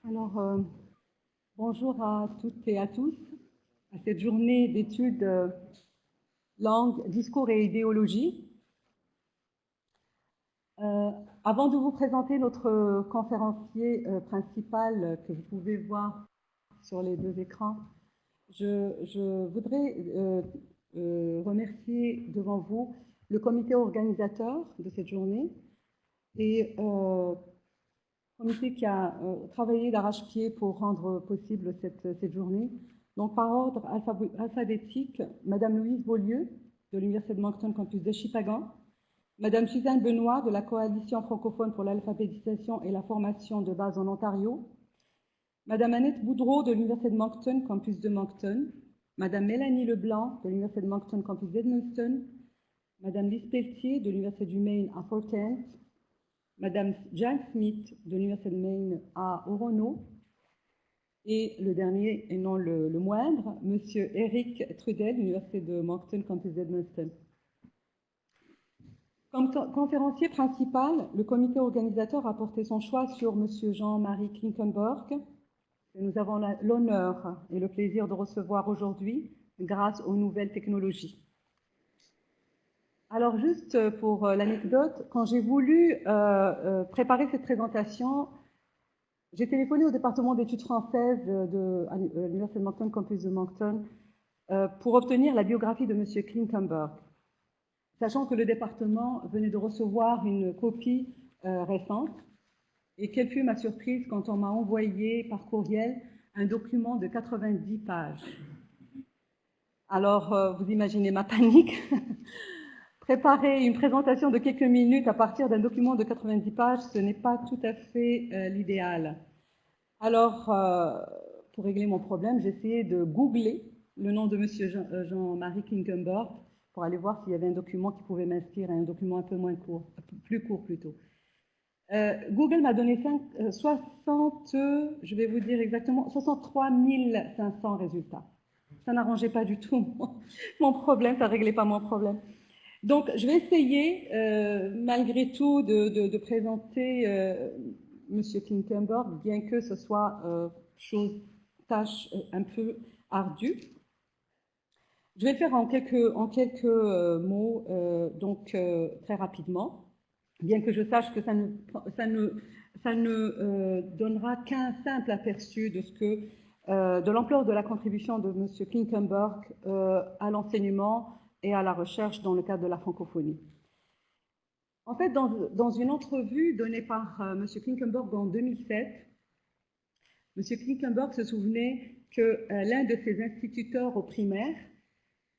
Alors, bonjour à toutes et à tous à cette journée d'études langue, discours et idéologie. Avant de vous présenter notre conférencier principal que vous pouvez voir sur les deux écrans, je voudrais remercier devant vous le comité organisateur de cette journée et comité qui a travaillé d'arrache-pied pour rendre possible cette journée. Donc, par ordre alphabétique, Madame Louise Beaulieu, de l'Université de Moncton, campus de Shippagan, Madame Suzanne Benoît, de la Coalition francophone pour l'alphabétisation et la formation de base en Ontario, Madame Annette Boudreau, de l'Université de Moncton, campus de Moncton, Madame Mélanie Leblanc, de l'Université de Moncton, campus d'Edmundston, Madame Lise Pelletier, de l'Université du Maine à Fort Kent, Madame Jane Smith, de l'Université de Maine à Orono, et le dernier, et non le moindre, Monsieur Eric Trudel, de l'Université de Moncton, campus d'Edmundston. Comme conférencier principal, le comité organisateur a porté son choix sur Monsieur Jean-Marie Klinkenberg, que nous avons l'honneur et le plaisir de recevoir aujourd'hui grâce aux nouvelles technologies. Alors, juste pour l'anecdote, quand j'ai voulu préparer cette présentation, j'ai téléphoné au département d'études françaises à l'Université de Moncton, campus de Moncton, pour obtenir la biographie de M. Klinkenberg, sachant que le département venait de recevoir une copie récente. Et quelle fut ma surprise quand on m'a envoyé par courriel un document de 90 pages. Alors, vous imaginez ma panique. Préparer une présentation de quelques minutes à partir d'un document de 90 pages, ce n'est pas tout à fait l'idéal. Alors, pour régler mon problème, j'ai essayé de googler le nom de M. Jean-Marie Klinkenberg pour aller voir s'il y avait un document qui pouvait m'inspirer, un document un peu moins court, plus court plutôt. Google m'a donné 63 500 résultats. Ça n'arrangeait pas du tout mon problème, ça ne réglait pas mon problème. Donc, je vais essayer, malgré tout, de présenter M. Klinkenberg, bien que ce soit tâche un peu ardue. Je vais le faire en quelques mots, très rapidement, bien que je sache que ça ne donnera qu'un simple aperçu de l'ampleur de la contribution de M. Klinkenberg à l'enseignement et à la recherche dans le cadre de la francophonie. En fait, dans une entrevue donnée par M. Klinkenberg en 2007, M. Klinkenberg se souvenait que l'un de ses instituteurs au primaire,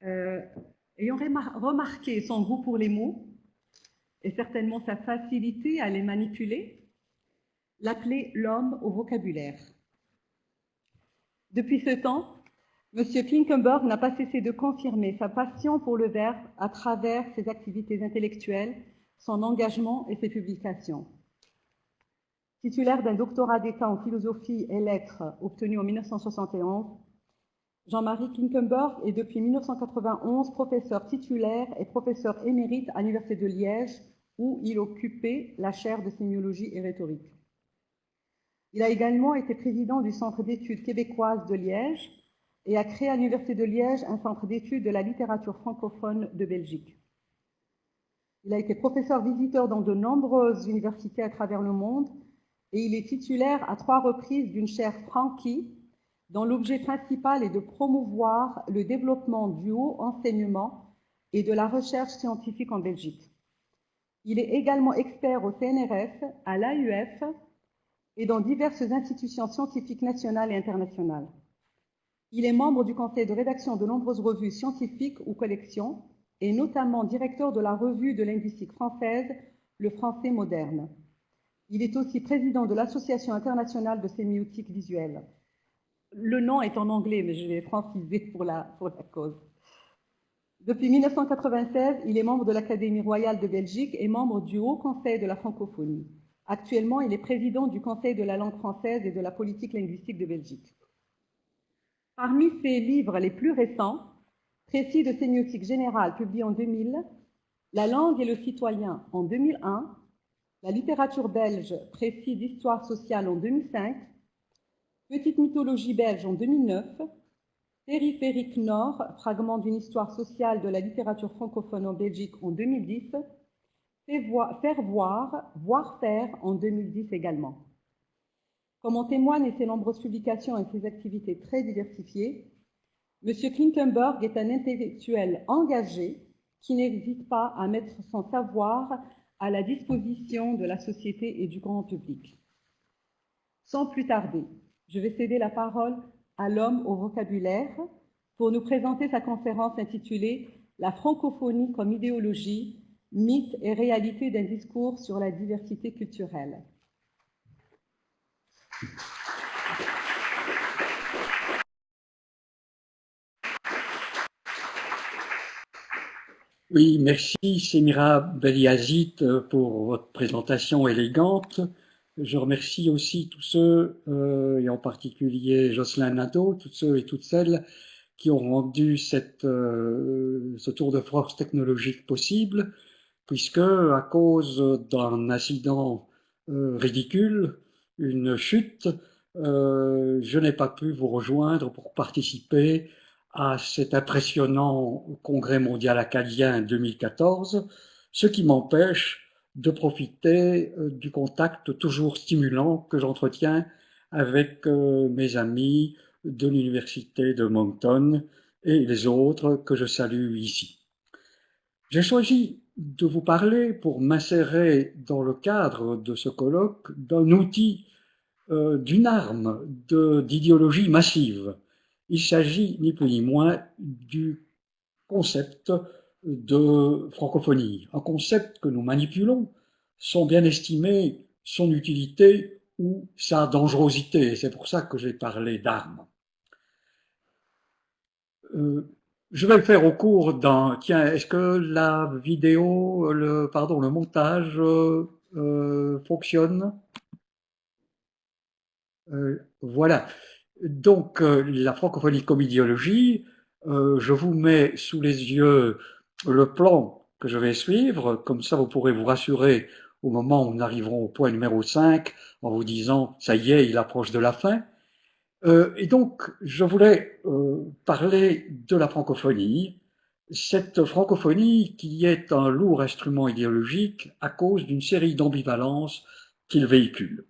ayant remarqué son goût pour les mots et certainement sa facilité à les manipuler, l'appelait l'homme au vocabulaire. Depuis ce temps, M. Klinkenberg n'a pas cessé de confirmer sa passion pour le verbe à travers ses activités intellectuelles, son engagement et ses publications. Titulaire d'un doctorat d'État en philosophie et lettres obtenu en 1971, Jean-Marie Klinkenberg est depuis 1991 professeur titulaire et professeur émérite à l'Université de Liège, où il occupait la chaire de sémiologie et rhétorique. Il a également été président du Centre d'études québécoises de Liège et a créé à l'Université de Liège un centre d'études de la littérature francophone de Belgique. Il a été professeur visiteur dans de nombreuses universités à travers le monde et il est titulaire à 3 reprises d'une chaire Franqui, dont l'objet principal est de promouvoir le développement du haut enseignement et de la recherche scientifique en Belgique. Il est également expert au CNRS, à l'AUF et dans diverses institutions scientifiques nationales et internationales. Il est membre du conseil de rédaction de nombreuses revues scientifiques ou collections, et notamment directeur de la revue de linguistique française, Le Français moderne. Il est aussi président de l'Association internationale de sémiotique visuelle. Le nom est en anglais, mais je vais franciser pour la cause. Depuis 1996, il est membre de l'Académie royale de Belgique et membre du Haut Conseil de la francophonie. Actuellement, il est président du Conseil de la langue française et de la politique linguistique de Belgique. Parmi ses livres les plus récents, Précis de sémiotique générale, publié en 2000, La langue et le citoyen en 2001, la littérature belge, précis d'histoire sociale en 2005, Petite mythologie belge en 2009, Périphérique Nord, fragment d'une histoire sociale de la littérature francophone en Belgique en 2010, Faire voir, voir faire en 2010 également. Comme en témoignent ses nombreuses publications et ses activités très diversifiées, M. Klinkenberg est un intellectuel engagé qui n'hésite pas à mettre son savoir à la disposition de la société et du grand public. Sans plus tarder, je vais céder la parole à l'homme au vocabulaire pour nous présenter sa conférence intitulée « La francophonie comme idéologie, mythe et réalité d'un discours sur la diversité culturelle ». Oui, merci Semira Beliazit pour votre présentation élégante. Je remercie aussi tous ceux, et en particulier Jocelyn Nadeau, tous ceux et toutes celles qui ont rendu ce tour de force technologique possible, puisque à cause d'un incident ridicule, une chute, je n'ai pas pu vous rejoindre pour participer à cet impressionnant congrès mondial acadien 2014, ce qui m'empêche de profiter du contact toujours stimulant que j'entretiens avec mes amis de l'université de Moncton et les autres que je salue ici. J'ai choisi de vous parler pour m'insérer dans le cadre de ce colloque d'un outil, d'une arme d'idéologie massive. Il s'agit ni plus ni moins du concept de francophonie, un concept que nous manipulons sans bien estimer son utilité ou sa dangerosité. C'est pour ça que j'ai parlé d'armes. Je vais le faire au cours d'un... Tiens, est-ce que la vidéo, le montage fonctionne? Voilà. Donc, la francophonie comme idéologie, je vous mets sous les yeux le plan que je vais suivre, comme ça vous pourrez vous rassurer au moment où nous arriverons au point numéro 5, en vous disant, ça y est, il approche de la fin. Et donc, je voulais parler de la francophonie, cette francophonie qui est un lourd instrument idéologique à cause d'une série d'ambivalences qu'il véhicule.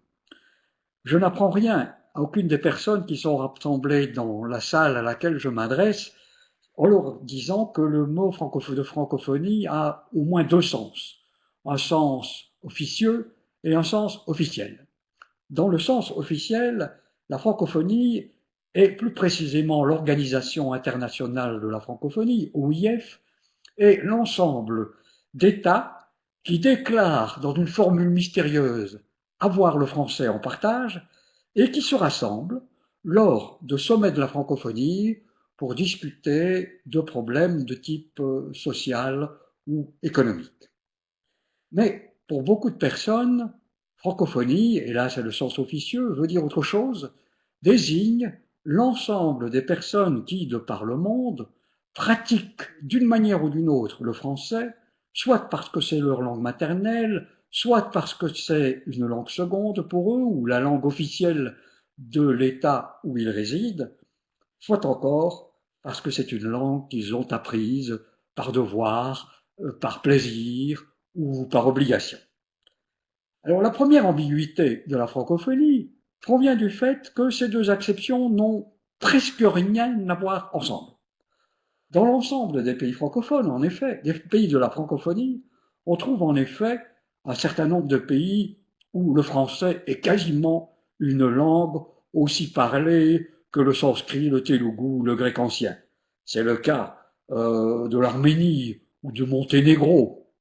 Je n'apprends rien à aucune des personnes qui sont rassemblées dans la salle à laquelle je m'adresse en leur disant que le mot de francophonie a au moins deux sens, un sens officieux et un sens officiel. Dans le sens officiel, la francophonie et plus précisément l'Organisation internationale de la francophonie, OIF, est l'ensemble d'États qui déclarent dans une formule mystérieuse avoir le français en partage et qui se rassemblent lors de sommets de la francophonie pour discuter de problèmes de type social ou économique. Mais pour beaucoup de personnes, francophonie, et là c'est le sens officieux, veut dire autre chose, désigne l'ensemble des personnes qui, de par le monde, pratiquent d'une manière ou d'une autre le français, soit parce que c'est leur langue maternelle, soit parce que c'est une langue seconde pour eux, ou la langue officielle de l'État où ils résident, soit encore parce que c'est une langue qu'ils ont apprise par devoir, par plaisir ou par obligation. Alors la première ambiguïté de la francophonie provient du fait que ces deux acceptions n'ont presque rien à voir ensemble. Dans l'ensemble des pays francophones, en effet, des pays de la francophonie, on trouve en effet un certain nombre de pays où le français est quasiment une langue aussi parlée que le sanskrit, le telugu, le grec ancien. C'est le cas de l'Arménie ou du Monténégro.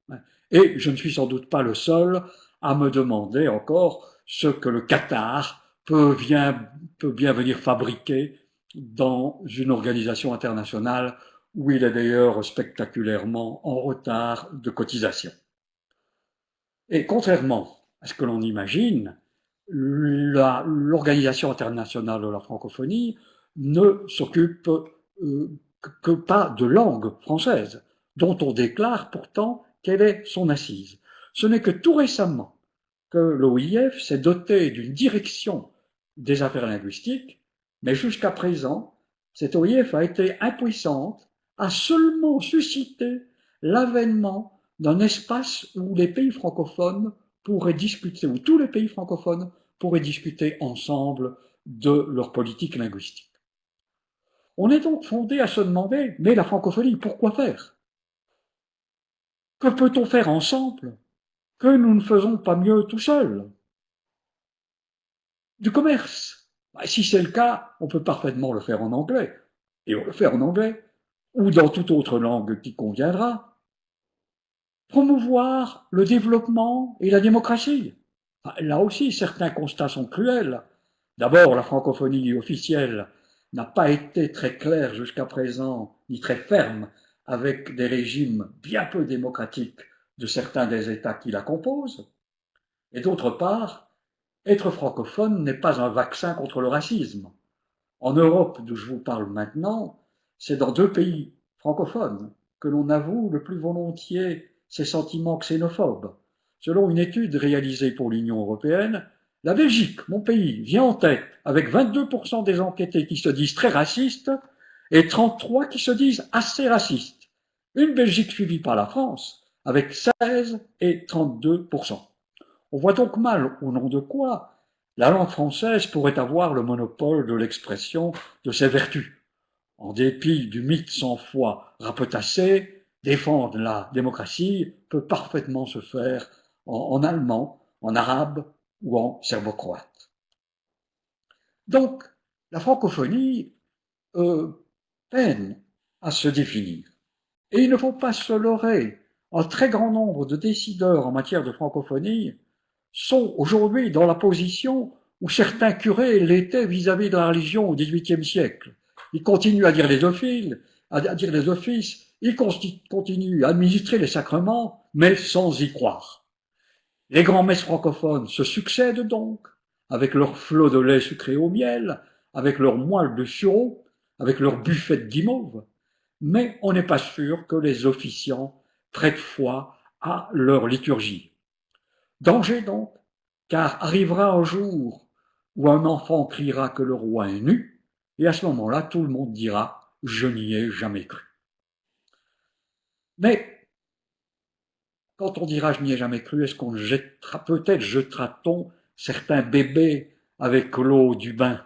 Et je ne suis sans doute pas le seul à me demander encore ce que le Qatar peut bien venir fabriquer dans une organisation internationale où il est d'ailleurs spectaculairement en retard de cotisation. Et contrairement à ce que l'on imagine, l'Organisation internationale de la francophonie ne s'occupe que pas de langue française, dont on déclare pourtant quelle est son assise. Ce n'est que tout récemment que l'OIF s'est doté d'une direction des affaires linguistiques, mais jusqu'à présent, cette OIF a été impuissante à seulement susciter l'avènement d'un espace où les pays francophones pourraient discuter, où tous les pays francophones pourraient discuter ensemble de leur politique linguistique. On est donc fondé à se demander, mais la francophonie, pourquoi faire? Que peut-on faire ensemble que nous ne faisons pas mieux tout seuls? Du commerce. Si c'est le cas, on peut parfaitement le faire en anglais, et on le fait en anglais, ou dans toute autre langue qui conviendra. Promouvoir le développement et la démocratie. Là aussi, certains constats sont cruels. D'abord, la francophonie officielle n'a pas été très claire jusqu'à présent, ni très ferme, avec des régimes bien peu démocratiques de certains des États qui la composent. Et d'autre part, être francophone n'est pas un vaccin contre le racisme. En Europe, d'où je vous parle maintenant, c'est dans 2 pays francophones que l'on avoue le plus volontiers ses sentiments xénophobes. Selon une étude réalisée pour l'Union européenne, la Belgique, mon pays, vient en tête avec 22% des enquêtés qui se disent très racistes et 33% qui se disent assez racistes. Une Belgique suivie par la France avec 16 et 32%. On voit donc mal au nom de quoi la langue française pourrait avoir le monopole de l'expression de ses vertus. En dépit du mythe sans foi rapetassé, défendre la démocratie peut parfaitement se faire en allemand, en arabe ou en serbo-croate. Donc, la francophonie peine à se définir. Et il ne faut pas se leurrer. Un très grand nombre de décideurs en matière de francophonie sont aujourd'hui dans la position où certains curés l'étaient vis-à-vis de la religion au XVIIIe siècle. Ils continuent à dire les offices, ils continuent à administrer les sacrements, mais sans y croire. Les grands-messes francophones se succèdent donc, avec leurs flots de lait sucré au miel, avec leurs moelles de sureau, avec leurs buffets de guimauve, mais on n'est pas sûr que les officiants prêtent foi à leur liturgie. Danger donc, car arrivera un jour où un enfant criera que le roi est nu, et à ce moment-là, tout le monde dira « je n'y ai jamais cru ». Mais quand on dira « je n'y ai jamais cru », est-ce qu'on jettera, peut-être jettera-t-on certains bébés avec l'eau du bain?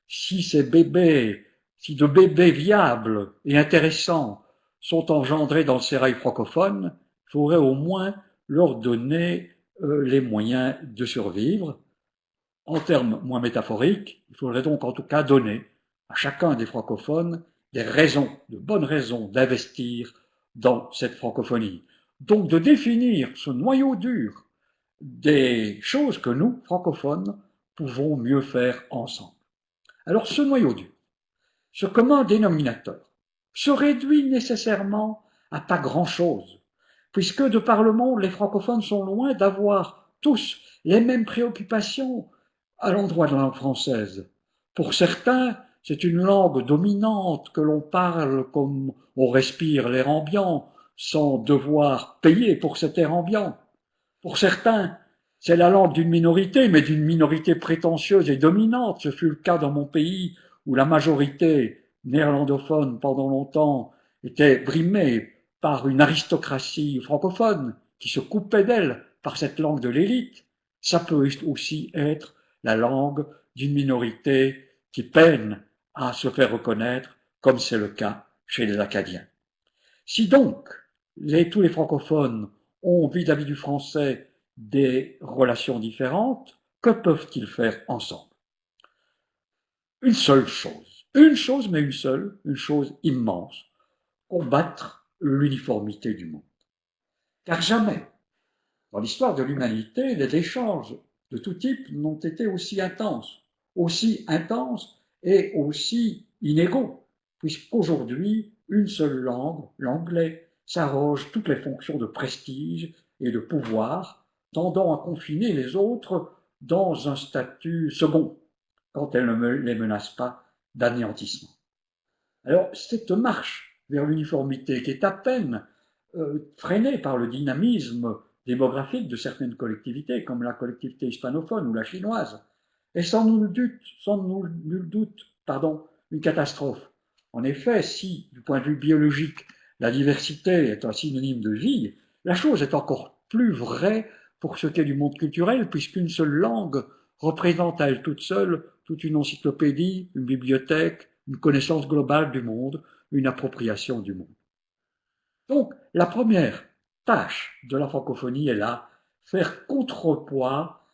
Si de bébés viables et intéressants sont engendrés dans le sérail francophone, il faudrait au moins leur donner les moyens de survivre. En termes moins métaphoriques, il faudrait donc en tout cas donner à chacun des francophones des raisons, de bonnes raisons d'investir dans cette francophonie. Donc de définir ce noyau dur des choses que nous, francophones, pouvons mieux faire ensemble. Alors ce noyau dur, ce commun dénominateur, se réduit nécessairement à pas grand-chose, puisque de par le monde, les francophones sont loin d'avoir tous les mêmes préoccupations à l'endroit de la langue française. Pour certains, c'est une langue dominante que l'on parle comme on respire l'air ambiant, sans devoir payer pour cet air ambiant. Pour certains, c'est la langue d'une minorité, mais d'une minorité prétentieuse et dominante. Ce fut le cas dans mon pays, où la majorité néerlandophone, pendant longtemps, était brimée par une aristocratie francophone qui se coupait d'elle par cette langue de l'élite. Ça peut aussi être la langue d'une minorité qui peine à se faire reconnaître, comme c'est le cas chez les Acadiens. Si donc tous les francophones ont vis-à-vis du français des relations différentes, que peuvent-ils faire ensemble? Une chose, mais une chose immense, combattre l'uniformité du monde. Car jamais, dans l'histoire de l'humanité, les échanges de tout type n'ont été aussi intenses et aussi inégaux, puisqu'aujourd'hui, une seule langue, l'anglais, s'arroge toutes les fonctions de prestige et de pouvoir, tendant à confiner les autres dans un statut second, quand elle ne les menace pas d'anéantissement. Alors, cette marche vers l'uniformité qui est à peine freinée par le dynamisme démographique de certaines collectivités, comme la collectivité hispanophone ou la chinoise, est nul doute, une catastrophe. En effet, si, du point de vue biologique, la diversité est un synonyme de vie, la chose est encore plus vraie pour ce qui est du monde culturel, puisqu'une seule langue représente à elle toute seule toute une encyclopédie, une bibliothèque, une connaissance globale du monde, une appropriation du monde. Donc, la première tâche de la francophonie est là, faire contrepoids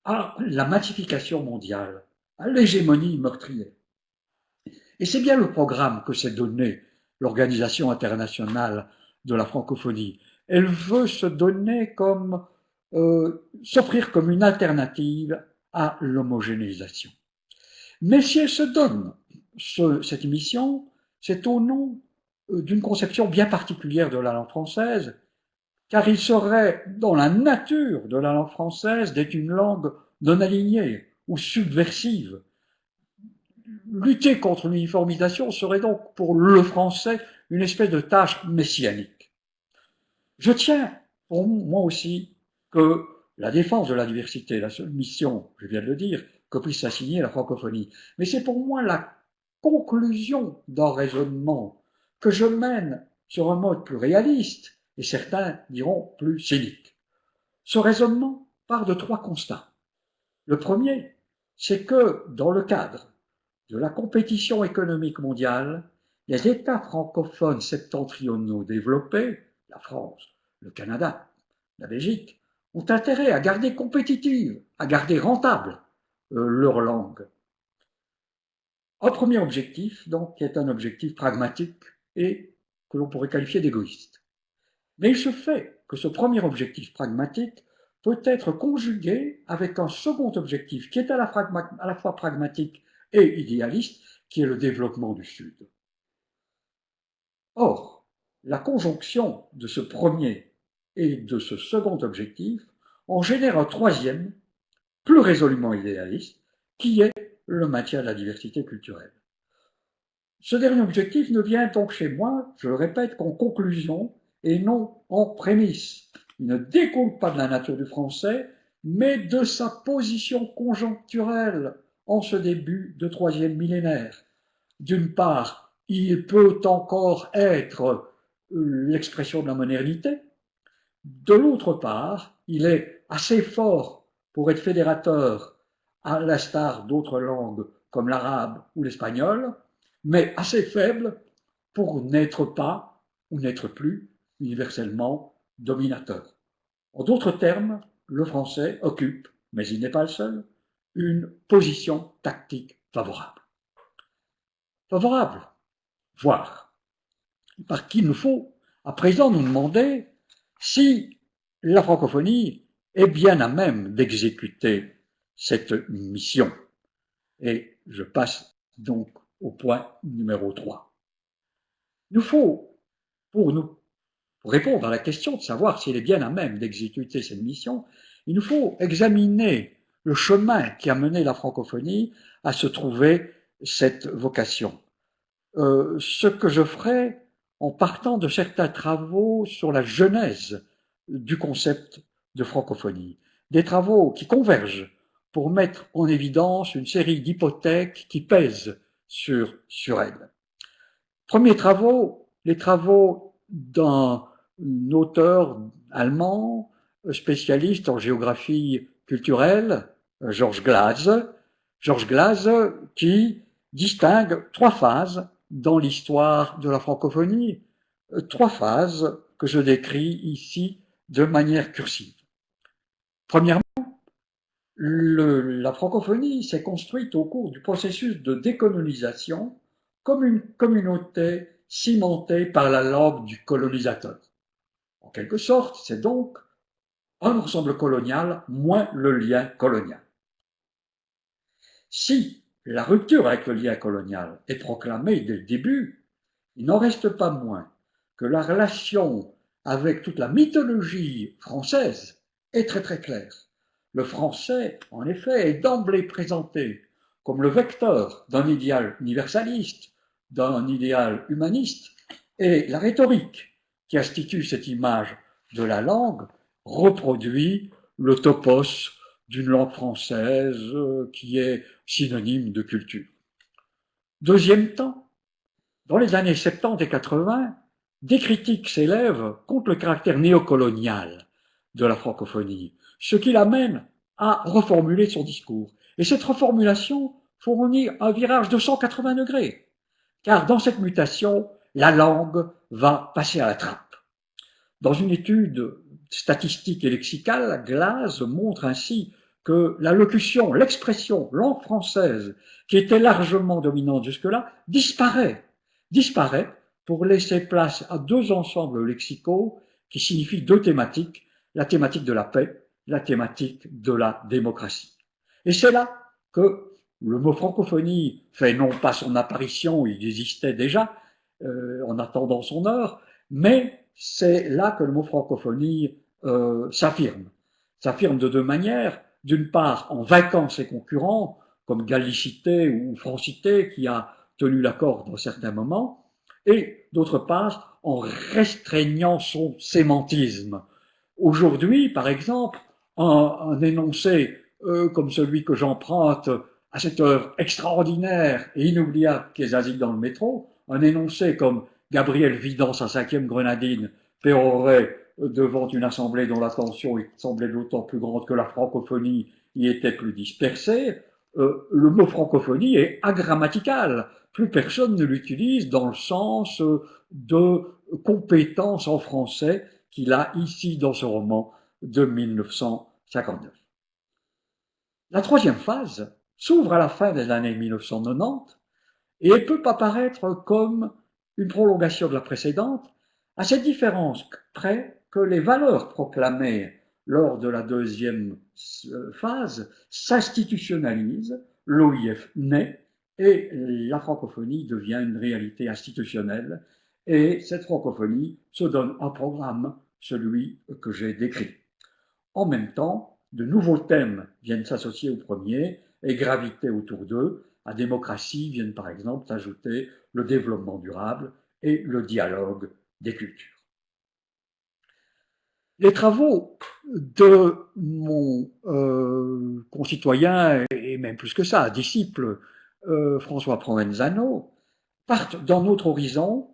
à la massification mondiale, à l'hégémonie meurtrière. Et c'est bien le programme que s'est donné l'Organisation internationale de la francophonie. Elle veut se donner comme, s'offrir comme une alternative à l'homogénéisation. Mais si elle se donne cette mission, c'est au nom d'une conception bien particulière de la langue française, car il serait dans la nature de la langue française d'être une langue non alignée ou subversive. Lutter contre l'uniformisation serait donc pour le français une espèce de tâche messianique. Je tiens, pour moi aussi, que la défense de la diversité est la seule mission, je viens de le dire, que puisse s'assigner la francophonie. Mais c'est pour moi la conclusion d'un raisonnement que je mène sur un mode plus réaliste, et certains diront plus cynique. Ce raisonnement part de 3 constats. Le premier, c'est que dans le cadre de la compétition économique mondiale, les États francophones septentrionaux développés, la France, le Canada, la Belgique, ont intérêt à garder compétitive, à garder rentable leur langue. Un premier objectif, donc, qui est un objectif pragmatique et que l'on pourrait qualifier d'égoïste. Mais il se fait que ce premier objectif pragmatique peut être conjugué avec un second objectif qui est à la fois pragmatique et idéaliste, qui est le développement du Sud. Or, la conjonction de ce premier et de ce second objectif en génère un troisième, plus résolument idéaliste, qui est le maintien de la diversité culturelle. Ce dernier objectif ne vient donc chez moi, je le répète, qu'en conclusion et non en prémisse. Il ne découle pas de la nature du français, mais de sa position conjoncturelle en ce début de troisième millénaire. D'une part, il peut encore être l'expression de la modernité. De l'autre part, il est assez fort pour être fédérateur, à l'instar d'autres langues comme l'arabe ou l'espagnol, mais assez faible pour n'être pas ou n'être plus universellement dominateur. En d'autres termes, le français occupe, mais il n'est pas le seul, une position tactique favorable. Favorable, voire, par qui il nous faut à présent nous demander si la francophonie est bien à même d'exécuter cette mission. Et je passe donc au point numéro 3. Il nous faut, pour répondre à la question de savoir s'il est bien à même d'exécuter cette mission, il nous faut examiner le chemin qui a mené la francophonie à se trouver cette vocation. Ce que je ferai en partant de certains travaux sur la genèse du concept de francophonie, des travaux qui convergent pour mettre en évidence une série d'hypothèques qui pèsent sur elle. Premiers travaux, les travaux d'un auteur allemand, spécialiste en géographie culturelle, Georges Glaz, qui distingue 3 phases dans l'histoire de la francophonie, 3 phases que je décris ici de manière cursive. Premièrement, la francophonie s'est construite au cours du processus de décolonisation comme une communauté cimentée par la langue du colonisateur. En quelque sorte, c'est donc un ensemble colonial moins le lien colonial. Si la rupture avec le lien colonial est proclamée dès le début, il n'en reste pas moins que la relation avec toute la mythologie française est très très claire. Le français, en effet, est d'emblée présenté comme le vecteur d'un idéal universaliste, d'un idéal humaniste, et la rhétorique qui institue cette image de la langue reproduit le topos d'une langue française qui est synonyme de culture. Deuxième temps, dans les années 70 et 80, des critiques s'élèvent contre le caractère néocolonial de la francophonie, ce qui l'amène à reformuler son discours. Et cette reformulation fournit un virage de 180 degrés, car dans cette mutation, la langue va passer à la trappe. Dans une étude statistique et lexicale, Glaz montre ainsi que la locution, l'expression langue française, qui était largement dominante jusque-là, disparaît pour laisser place à deux ensembles lexicaux qui signifient deux thématiques, la thématique de la paix, la thématique de la démocratie. Et c'est là que le mot francophonie fait non pas son apparition, il existait déjà en attendant son heure, mais c'est là que le mot francophonie s'affirme. S'affirme de deux manières. D'une part, en vainquant ses concurrents, comme gallicité ou francité, qui a tenu la corde à certains moments, et d'autre part, en restreignant son sémantisme. Aujourd'hui, par exemple, un énoncé comme celui que j'emprunte à cette œuvre extraordinaire et inoubliable qu'est Zazie dans le métro, un énoncé comme Gabriel vidant sa 5e grenadine pérorait devant une assemblée dont l'attention semblait d'autant plus grande que la francophonie y était plus dispersée, le mot francophonie est agrammatical. Plus personne ne l'utilise dans le sens de compétence en français qu'il a ici dans ce roman de 1959. La troisième phase s'ouvre à la fin des années 1990 et elle peut apparaître comme une prolongation de la précédente, à cette différence près que les valeurs proclamées lors de la deuxième phase s'institutionnalisent, l'OIF naît et la francophonie devient une réalité institutionnelle et cette francophonie se donne un programme, celui que j'ai décrit. En même temps, de nouveaux thèmes viennent s'associer au premier et graviter autour d'eux. À démocratie viennent par exemple s'ajouter le développement durable et le dialogue des cultures. Les travaux de mon concitoyen, et même plus que ça, disciple, François Provenzano, partent d'un autre horizon.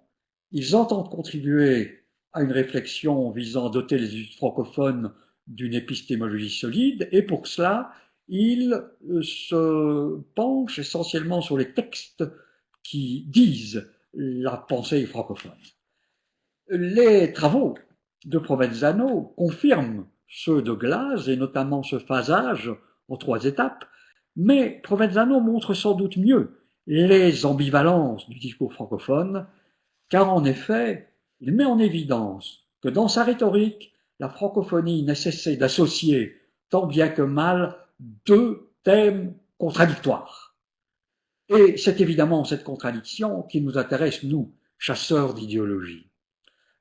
Ils entendent contribuer à une réflexion visant à doter les études francophones d'une épistémologie solide, et pour cela, ils se penchent essentiellement sur les textes qui disent la pensée francophone. Les travaux de Provenzano confirment ceux de Glaz, et notamment ce phasage en 3 étapes, mais Provenzano montre sans doute mieux les ambivalences du discours francophone, car en effet, il met en évidence que dans sa rhétorique, la francophonie n'a cessé d'associer, tant bien que mal, deux thèmes contradictoires. Et c'est évidemment cette contradiction qui nous intéresse, nous, chasseurs d'idéologie.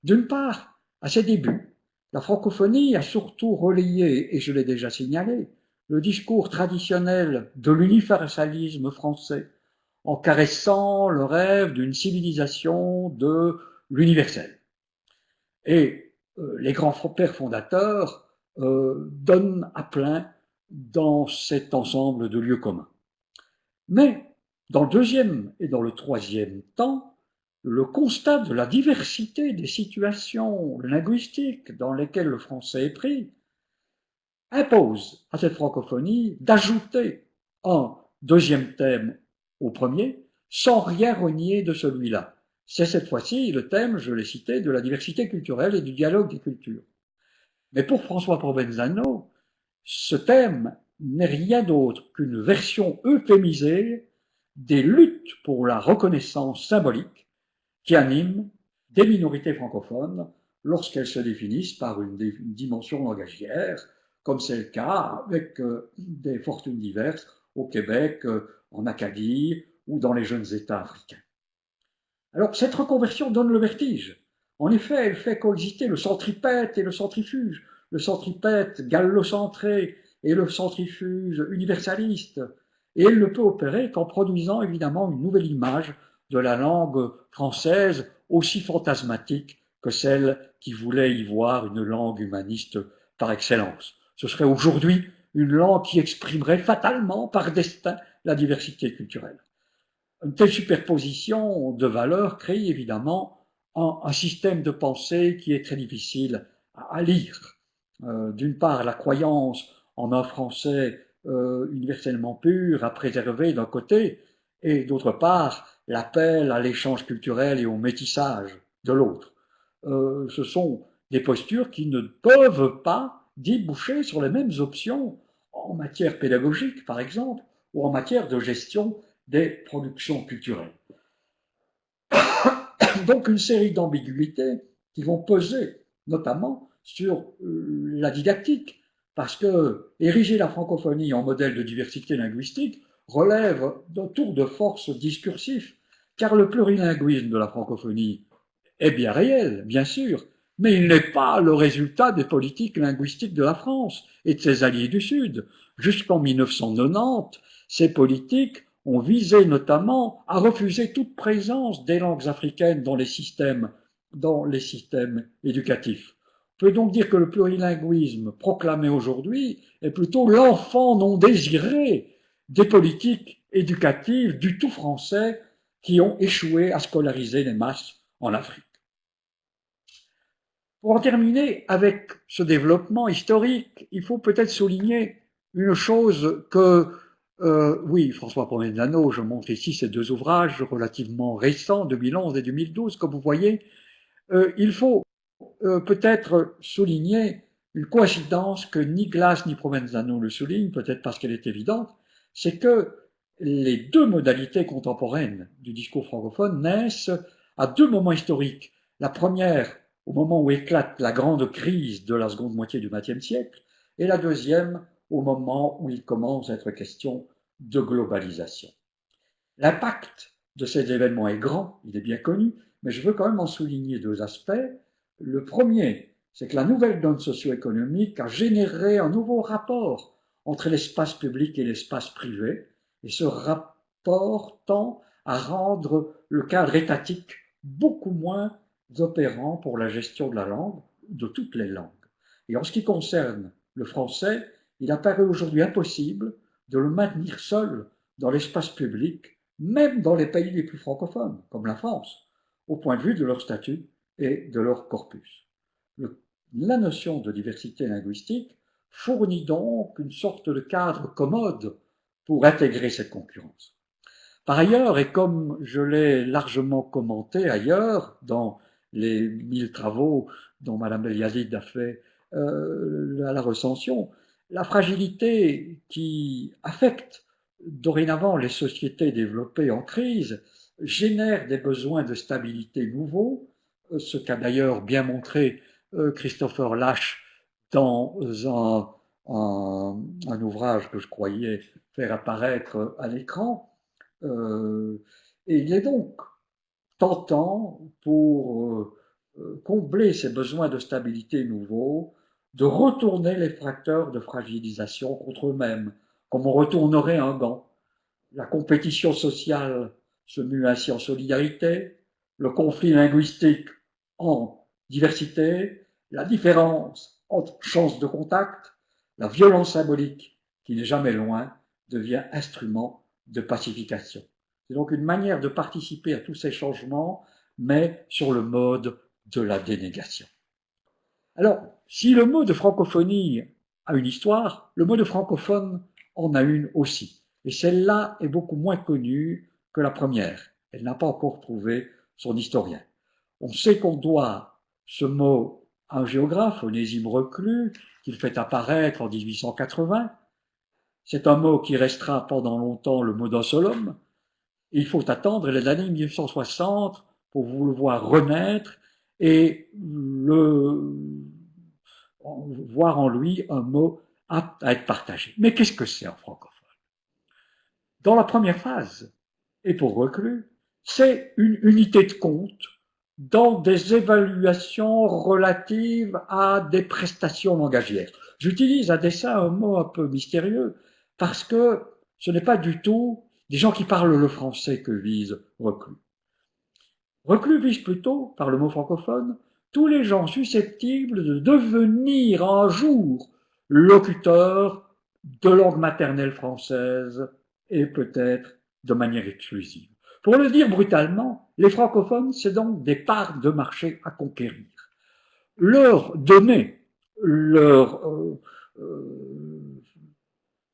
D'une part, à ses débuts, la francophonie a surtout relayé, et je l'ai déjà signalé, le discours traditionnel de l'universalisme français, en caressant le rêve d'une civilisation de l'universel. Et les grands pères fondateurs donnent à plein dans cet ensemble de lieux communs. Mais dans le deuxième et dans le troisième temps, le constat de la diversité des situations linguistiques dans lesquelles le français est pris impose à cette francophonie d'ajouter un deuxième thème au premier, sans rien renier de celui-là. C'est cette fois-ci le thème, je l'ai cité, de la diversité culturelle et du dialogue des cultures. Mais pour François Provenzano, ce thème n'est rien d'autre qu'une version euphémisée des luttes pour la reconnaissance symbolique qui animent des minorités francophones lorsqu'elles se définissent par une dimension langagière, comme c'est le cas avec des fortunes diverses au Québec, en Acadie ou dans les jeunes États africains. Alors, cette reconversion donne le vertige. En effet, elle fait coexister le centripète et le centrifuge, le centripète gallo-centré et le centrifuge universaliste. Et elle ne peut opérer qu'en produisant évidemment une nouvelle image de la langue française aussi fantasmatique que celle qui voulait y voir une langue humaniste par excellence. Ce serait aujourd'hui une langue qui exprimerait fatalement, par destin, la diversité culturelle. Une telle superposition de valeurs crée évidemment un système de pensée qui est très difficile à lire. D'une part, la croyance en un français universellement pur à préserver d'un côté, et d'autre part, l'appel à l'échange culturel et au métissage de l'autre. Ce sont des postures qui ne peuvent pas déboucher sur les mêmes options en matière pédagogique, par exemple, ou en matière de gestion des productions culturelles. Donc une série d'ambiguïtés qui vont peser notamment sur la didactique, parce que ériger la francophonie en modèle de diversité linguistique relève d'un tour de force discursif, car le plurilinguisme de la francophonie est bien réel, bien sûr, mais il n'est pas le résultat des politiques linguistiques de la France et de ses alliés du Sud. Jusqu'en 1990, ces politiques ont visé notamment à refuser toute présence des langues africaines dans les systèmes éducatifs. On peut donc dire que le plurilinguisme proclamé aujourd'hui est plutôt l'enfant non désiré des politiques éducatives du tout français qui ont échoué à scolariser les masses en Afrique. Pour en terminer avec ce développement historique, il faut peut-être souligner une chose que, oui, François Provenzano, je montre ici ces deux ouvrages relativement récents, 2011 et 2012, comme vous voyez, il faut peut-être souligner une coïncidence que ni Glass ni Provenzano le soulignent, peut-être parce qu'elle est évidente, c'est que les deux modalités contemporaines du discours francophone naissent à deux moments historiques. La première, au moment où éclate la grande crise de la seconde moitié du XXe siècle, et la deuxième, au moment où il commence à être question de globalisation. L'impact de ces événements est grand, il est bien connu, mais je veux quand même en souligner deux aspects. Le premier, c'est que la nouvelle donne socio-économique a généré un nouveau rapport entre l'espace public et l'espace privé, et ce rapport tend à rendre le cadre étatique beaucoup moins opérant pour la gestion de la langue, de toutes les langues. Et en ce qui concerne le français, il apparaît aujourd'hui impossible de le maintenir seul dans l'espace public, même dans les pays les plus francophones, comme la France, au point de vue de leur statut et de leur corpus. La notion de diversité linguistique fournit donc une sorte de cadre commode pour intégrer cette concurrence. Par ailleurs, et comme je l'ai largement commenté ailleurs, dans les 1000 travaux dont Madame Beliazid a fait à la recension, la fragilité qui affecte dorénavant les sociétés développées en crise génère des besoins de stabilité nouveaux, ce qu'a d'ailleurs bien montré Christopher Lasch dans un ouvrage que je croyais faire apparaître à l'écran. Et il est donc tentant, pour combler ces besoins de stabilité nouveaux, de retourner les facteurs de fragilisation contre eux-mêmes, comme on retournerait un gant. La compétition sociale se mue ainsi en solidarité, le conflit linguistique en diversité, la différence entre chances de contact, la violence symbolique, qui n'est jamais loin, devient instrument de pacification. C'est donc une manière de participer à tous ces changements, mais sur le mode de la dénégation. Alors, si le mot de francophonie a une histoire, le mot de francophone en a une aussi. Et celle-là est beaucoup moins connue que la première. Elle n'a pas encore trouvé son historien. On sait qu'on doit ce mot à un géographe, Onésime Reclus, qu'il fait apparaître en 1880. C'est un mot qui restera pendant longtemps le mot d'un seul homme. Il faut attendre les années 1960 pour vous le voir renaître et voir en lui un mot apte à être partagé. Mais qu'est-ce que c'est en francophone? Dans la première phase, et pour Reclus, c'est une unité de compte dans des évaluations relatives à des prestations langagières. J'utilise à dessein un mot un peu mystérieux parce que ce n'est pas du tout des gens qui parlent le français que vise Reclus. Reclus vise plutôt, par le mot francophone, tous les gens susceptibles de devenir un jour locuteurs de langue maternelle française et peut-être de manière exclusive. Pour le dire brutalement, les francophones, c'est donc des parts de marché à conquérir. Leur donner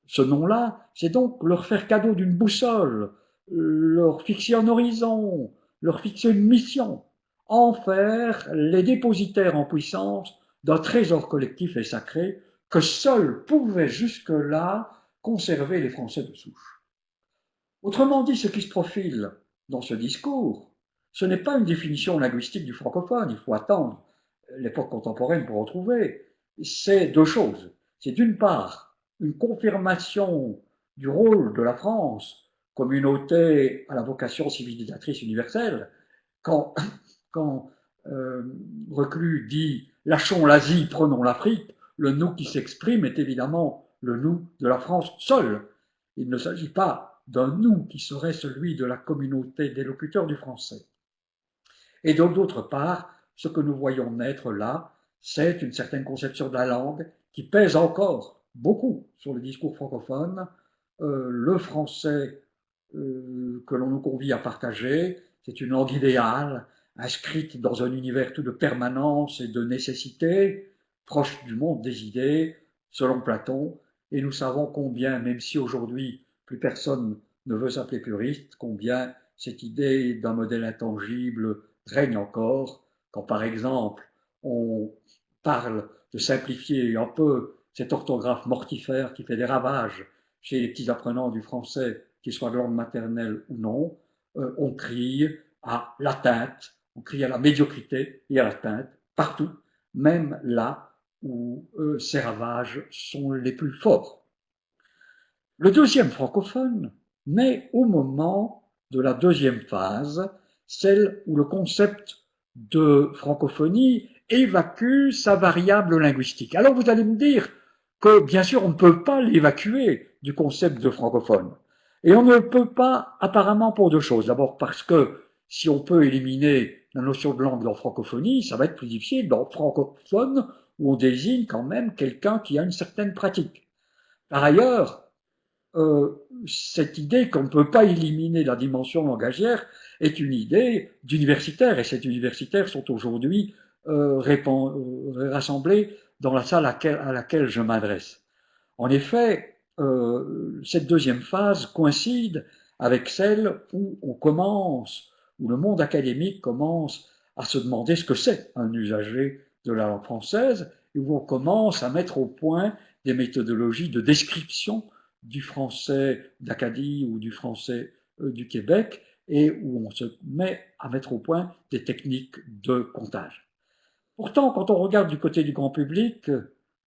ce nom-là, c'est donc leur faire cadeau d'une boussole, leur fixer un horizon, leur fixer une mission, en faire les dépositaires en puissance d'un trésor collectif et sacré que seuls pouvaient jusque-là conserver les Français de souche. Autrement dit, ce qui se profile dans ce discours, ce n'est pas une définition linguistique du francophone, il faut attendre l'époque contemporaine pour en trouver, c'est deux choses. C'est d'une part une confirmation du rôle de la France, communauté à la vocation civilisatrice universelle, quand Reclus dit « lâchons l'Asie, prenons l'Afrique », le nous qui s'exprime est évidemment le nous de la France seule. Il ne s'agit pas d'un nous qui serait celui de la communauté des locuteurs du français. Et donc, d'autre part, ce que nous voyons naître là, c'est une certaine conception de la langue qui pèse encore beaucoup sur le discours francophone. Le français que l'on nous convie à partager, c'est une langue idéale, inscrite dans un univers tout de permanence et de nécessité, proche du monde des idées, selon Platon, et nous savons combien, même si aujourd'hui plus personne ne veut s'appeler puriste, combien cette idée d'un modèle intangible règne encore, quand par exemple on parle de simplifier un peu cette orthographe mortifère qui fait des ravages chez les petits apprenants du français, qu'ils soient de langue maternelle ou non, on crie à l'atteinte, on crie à la médiocrité et à l'atteinte, partout, même là où ces ravages sont les plus forts. Le deuxième francophone naît au moment de la deuxième phase, celle où le concept de francophonie évacue sa variable linguistique. Alors vous allez me dire que bien sûr on ne peut pas l'évacuer du concept de francophone. Et on ne peut pas apparemment pour deux choses. D'abord parce que si on peut éliminer la notion de langue dans francophonie, ça va être plus difficile dans francophone où on désigne quand même quelqu'un qui a une certaine pratique. Par ailleurs, cette idée qu'on ne peut pas éliminer la dimension langagière est une idée d'universitaires, et ces universitaires sont aujourd'hui rassemblés dans la salle à laquelle je m'adresse. En effet, cette deuxième phase coïncide avec celle où on commence, où le monde académique commence à se demander ce que c'est un usager de la langue française, et où on commence à mettre au point des méthodologies de description du français d'Acadie ou du français du Québec, et où on se met à mettre au point des techniques de comptage. Pourtant, quand on regarde du côté du grand public,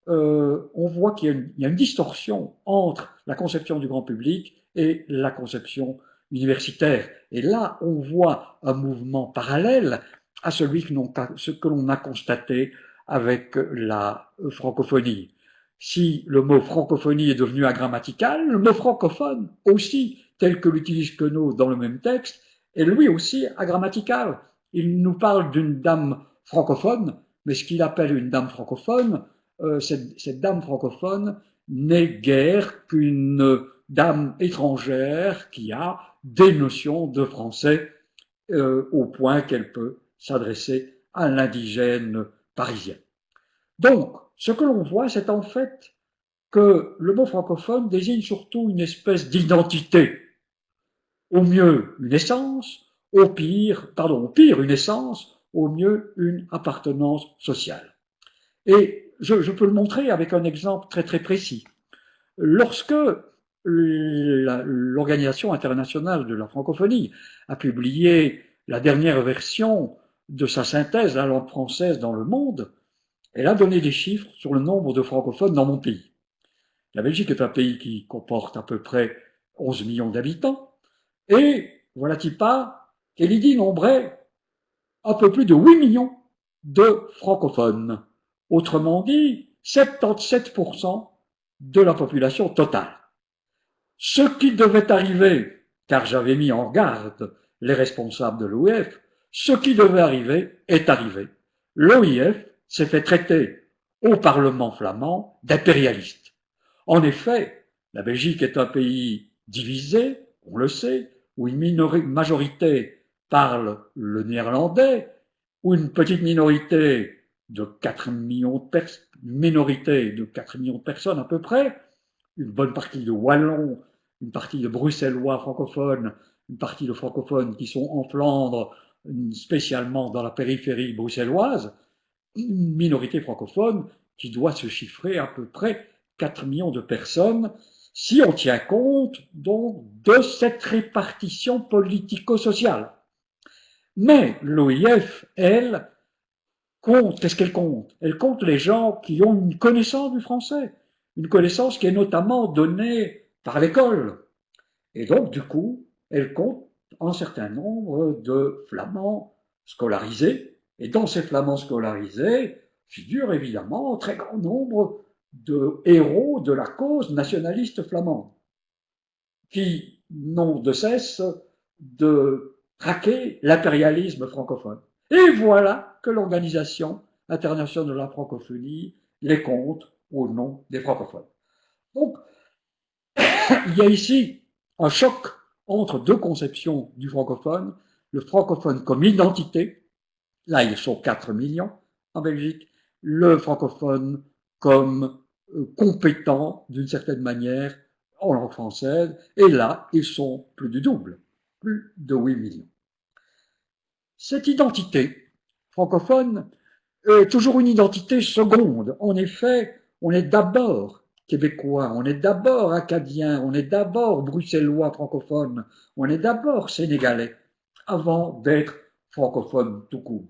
on voit qu'il y a une distorsion entre la conception du grand public et la conception universitaire. Et là, on voit un mouvement parallèle à celui que l'on a constaté avec la francophonie. Si le mot francophonie est devenu agrammatical, le mot francophone aussi, tel que l'utilise Queneau dans le même texte, est lui aussi agrammatical. Il nous parle d'une dame francophone, mais ce qu'il appelle une dame francophone, cette dame francophone n'est guère qu'une dame étrangère qui a des notions de français au point qu'elle peut s'adresser à l'indigène parisien. Donc, ce que l'on voit, c'est en fait que le mot francophone désigne surtout une espèce d'identité. Au mieux, une essence, au pire une essence, au mieux, une appartenance sociale. Et je peux le montrer avec un exemple très très précis. Lorsque l'Organisation internationale de la francophonie a publié la dernière version de sa synthèse La langue française dans le monde, elle a donné des chiffres sur le nombre de francophones dans mon pays. La Belgique est un pays qui comporte à peu près 11 millions d'habitants, et voilà-t-il pas qu'elle y dit nombrait un peu plus de 8 millions de francophones. Autrement dit, 77% de la population totale. Ce qui devait arriver, car j'avais mis en garde les responsables de l'OUF, ce qui devait arriver est arrivé. l'OIF s'est fait traiter au Parlement flamand d'impérialiste. En effet, la Belgique est un pays divisé, on le sait, où une majorité parle le néerlandais, où une petite minorité de 4 millions de personnes à peu près, une bonne partie de Wallons, une partie de Bruxellois francophones, une partie de francophones qui sont en Flandre, spécialement dans la périphérie bruxelloise, une minorité francophone qui doit se chiffrer à peu près 4 millions de personnes, si on tient compte donc de cette répartition politico-sociale. Mais l'OIF, elle, compte, qu'est-ce qu'elle compte? Elle compte les gens qui ont une connaissance du français, une connaissance qui est notamment donnée par l'école. Et donc, du coup, elle compte un certain nombre de flamands scolarisés. Et dans ces flamands scolarisés figure évidemment un très grand nombre de héros de la cause nationaliste flamande, qui n'ont de cesse de traquer l'impérialisme francophone. Et voilà que l'Organisation internationale de la francophonie les compte au nom des francophones. Donc, il y a ici un choc entre deux conceptions du francophone, le francophone comme identité, là ils sont 4 millions en Belgique, le francophone comme compétent d'une certaine manière en langue française, et là ils sont plus du double, plus de 8 millions. Cette identité francophone est toujours une identité seconde. En effet, on est d'abord québécois, on est d'abord acadien, on est d'abord bruxellois francophone, on est d'abord sénégalais, avant d'être francophone tout court.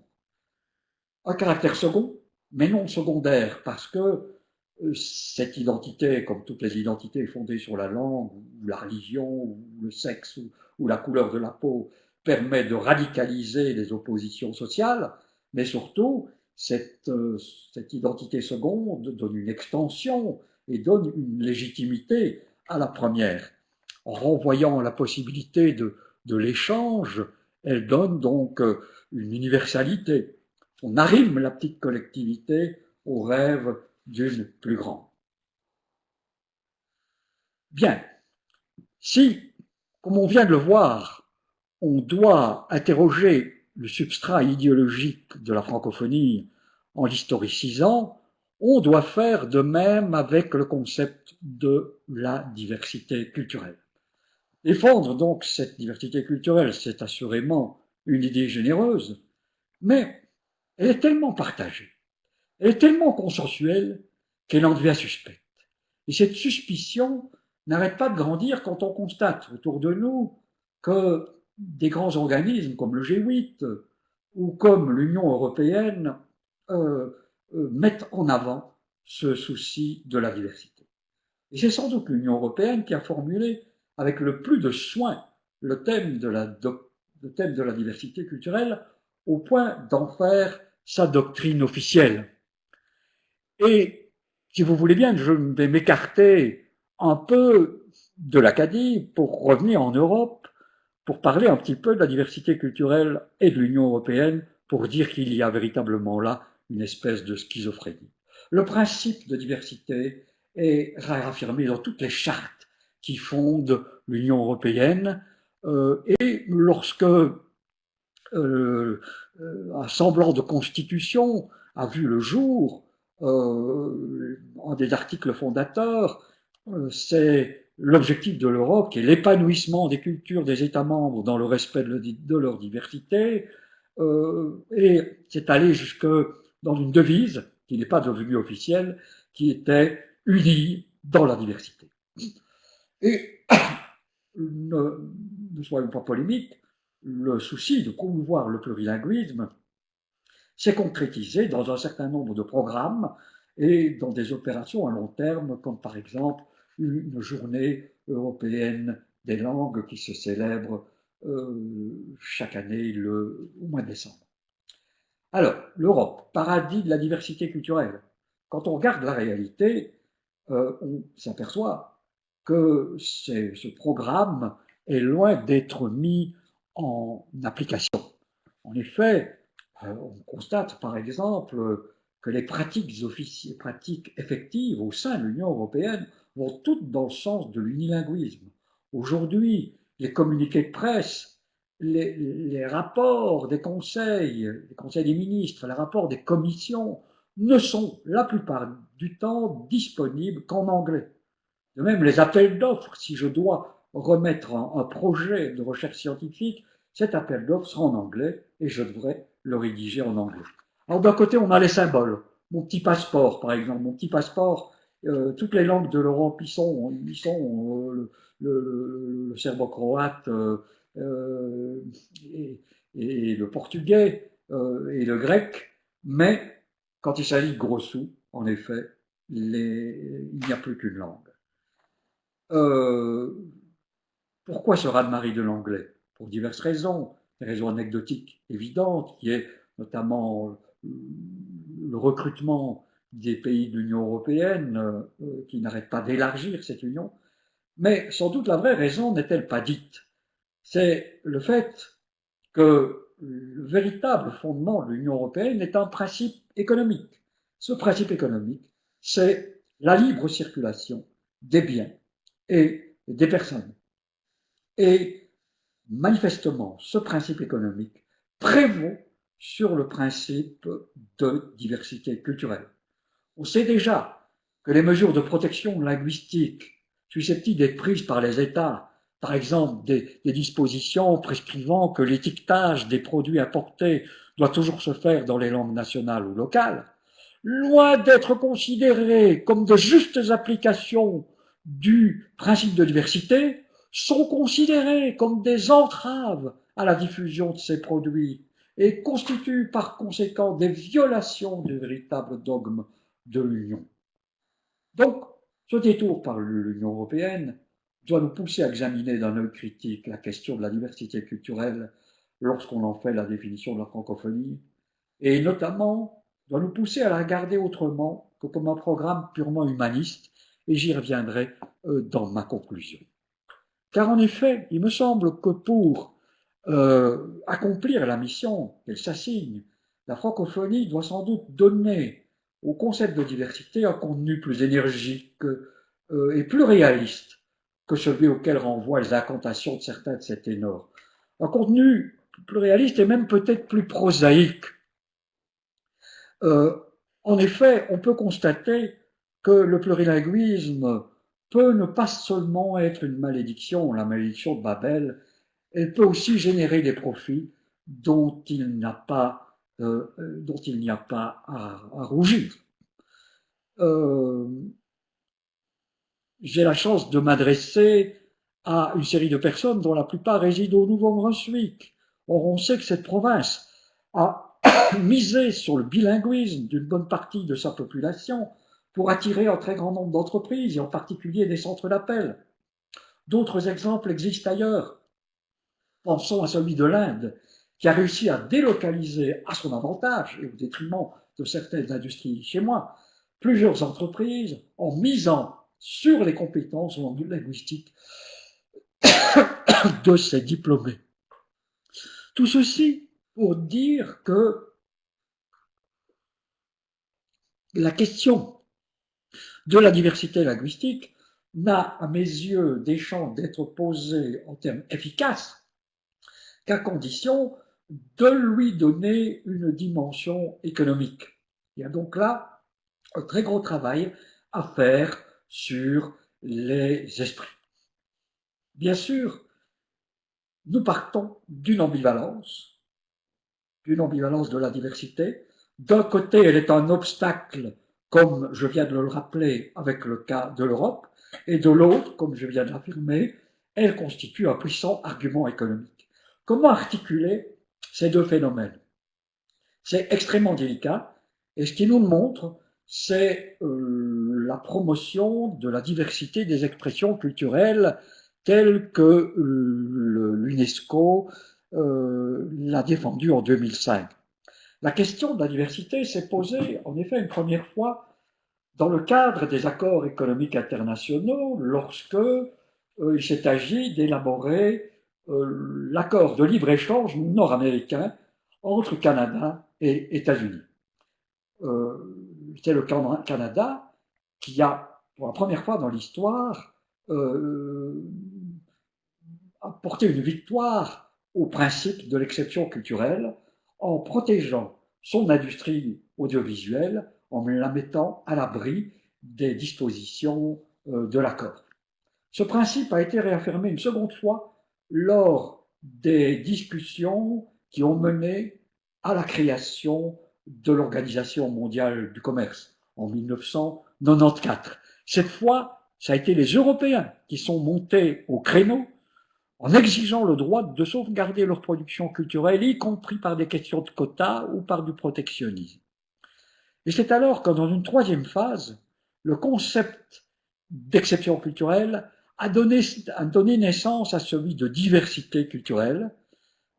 Un caractère second, mais non secondaire, parce que cette identité, comme toutes les identités fondées sur la langue, ou la religion, ou le sexe, ou la couleur de la peau, permet de radicaliser les oppositions sociales, mais surtout, cette identité seconde donne une extension et donne une légitimité à la première. En renvoyant la possibilité de l'échange, elle donne donc une universalité. On arrime la petite collectivité au rêve d'une plus grande. Bien, si, comme on vient de le voir, on doit interroger le substrat idéologique de la francophonie en l'historicisant, on doit faire de même avec le concept de la diversité culturelle. Défendre donc cette diversité culturelle, c'est assurément une idée généreuse, mais elle est tellement partagée, elle est tellement consensuelle qu'elle en devient suspecte. Et cette suspicion n'arrête pas de grandir quand on constate autour de nous que des grands organismes comme le G8 ou comme l'Union européenne mettent en avant ce souci de la diversité. Et c'est sans doute l'Union européenne qui a formulé avec le plus de soin le thème de la diversité culturelle au point d'en faire sa doctrine officielle. Et si vous voulez bien, je vais m'écarter un peu de l'Acadie pour revenir en Europe, pour parler un petit peu de la diversité culturelle et de l'Union européenne, pour dire qu'il y a véritablement là une espèce de schizophrénie. Le principe de diversité est réaffirmé dans toutes les chartes qui fondent l'Union européenne, et lorsque un semblant de constitution a vu le jour, un des articles fondateurs, c'est l'objectif de l'Europe, qui est l'épanouissement des cultures des États membres dans le respect de leur diversité, et c'est allé jusque dans une devise, qui n'est pas devenue officielle, qui était « unis dans la diversité ». Et ne soyons pas polémiques, le souci de promouvoir le plurilinguisme s'est concrétisé dans un certain nombre de programmes et dans des opérations à long terme, comme par exemple une journée européenne des langues qui se célèbre chaque année au mois de décembre. Alors, l'Europe, paradis de la diversité culturelle. Quand on regarde la réalité, on s'aperçoit que ce programme est loin d'être mis en application. En effet, On constate par exemple que les pratiques effectives au sein de l'Union européenne vont toutes dans le sens de l'unilinguisme. Aujourd'hui, les communiqués de presse, les rapports des conseils des ministres, les rapports des commissions ne sont la plupart du temps disponibles qu'en anglais. De même, les appels d'offres, si je dois remettre un projet de recherche scientifique, cet appel d'offres sera en anglais et je devrais le rédiger en anglais. Alors d'un côté, on a les symboles. Mon petit passeport, par exemple. Mon petit passeport, toutes les langues de l'Europe y sont le serbo-croate et, et, le portugais et le grec. Mais quand il s'agit de gros sous, en effet, il n'y a plus qu'une langue. Euh, Pourquoi ce raz-de-marée de l'anglais? Pour diverses raisons. Des raisons anecdotiques évidentes, qui est notamment le recrutement des pays de l'Union européenne qui n'arrêtent pas d'élargir cette union. Mais sans doute la vraie raison n'est-elle pas dite. C'est le fait que le véritable fondement de l'Union européenne est un principe économique. Ce principe économique, c'est la libre circulation des biens et des personnes. Et manifestement, ce principe économique prévaut sur le principe de diversité culturelle. On sait déjà que les mesures de protection linguistique susceptibles d'être prises par les États, par exemple des dispositions prescrivant que l'étiquetage des produits importés doit toujours se faire dans les langues nationales ou locales, loin d'être considérées comme de justes applications du principe de diversité, sont considérées comme des entraves à la diffusion de ces produits et constituent par conséquent des violations du véritable dogme de l'Union. Donc, ce détour par l'Union européenne doit nous pousser à examiner d'un œil critique la question de la diversité culturelle lorsqu'on en fait la définition de la francophonie, et notamment doit nous pousser à la regarder autrement que comme un programme purement humaniste, et j'y reviendrai dans ma conclusion. Car en effet, il me semble que pour accomplir la mission qu'elle s'assigne, la francophonie doit sans doute donner au concept de diversité un contenu plus énergique et plus réaliste que celui auquel renvoient les incantations de certains de ces ténors. Un contenu plus réaliste et même peut-être plus prosaïque. En effet, on peut constater que le plurilinguisme peut ne pas seulement être une malédiction, la malédiction de Babel, elle peut aussi générer des profits dont il n'y a pas à rougir. J'ai la chance de m'adresser à une série de personnes dont la plupart résident au Nouveau-Brunswick. Or, on sait que cette province a misé sur le bilinguisme d'une bonne partie de sa population pour attirer un très grand nombre d'entreprises, et en particulier des centres d'appel. D'autres exemples existent ailleurs. Pensons à celui de l'Inde, qui a réussi à délocaliser à son avantage et au détriment de certaines industries chez moi, plusieurs entreprises en misant sur les compétences linguistiques de ses diplômés. Tout ceci pour dire que la question de la diversité linguistique n'a, à mes yeux, des chances d'être posée en termes efficaces qu'à condition de lui donner une dimension économique. Il y a donc là un très gros travail à faire sur les esprits. Bien sûr, nous partons d'une ambivalence de la diversité. D'un côté, elle est un obstacle, comme je viens de le rappeler avec le cas de l'Europe, et de l'autre, comme je viens de l'affirmer, elle constitue un puissant argument économique. Comment articuler ces deux phénomènes? C'est extrêmement délicat, et ce qui nous le montre, c'est la promotion de la diversité des expressions culturelles telles que l'UNESCO l'a défendue en 2005. La question de la diversité s'est posée en effet une première fois dans le cadre des accords économiques internationaux lorsque il s'est agi d'élaborer l'accord de libre-échange nord-américain entre Canada et États-Unis. C'est le Canada qui a, pour la première fois dans l'histoire, apporté une victoire au principe de l'exception culturelle en protégeant son industrie audiovisuelle, en la mettant à l'abri des dispositions de l'accord. Ce principe a été réaffirmé une seconde fois lors des discussions qui ont mené à la création de l'Organisation mondiale du commerce en 1994. Cette fois, ça a été les Européens qui sont montés au créneau en exigeant le droit de sauvegarder leur production culturelle, y compris par des questions de quotas ou par du protectionnisme. Et c'est alors que dans une troisième phase, le concept d'exception culturelle a donné naissance à celui de diversité culturelle.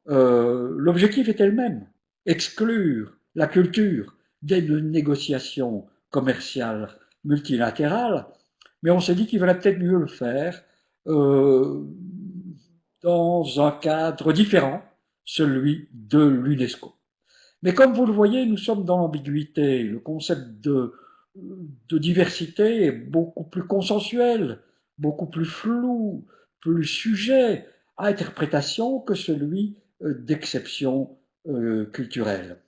L'objectif était le même, exclure la culture des négociations commerciales multilatérales, mais on s'est dit qu'il valait peut-être mieux le faire dans un cadre différent, celui de l'UNESCO. Mais comme vous le voyez, nous sommes dans l'ambiguïté. Le concept de diversité est beaucoup plus consensuel, beaucoup plus flou, plus sujet à interprétation que celui d'exception culturelle.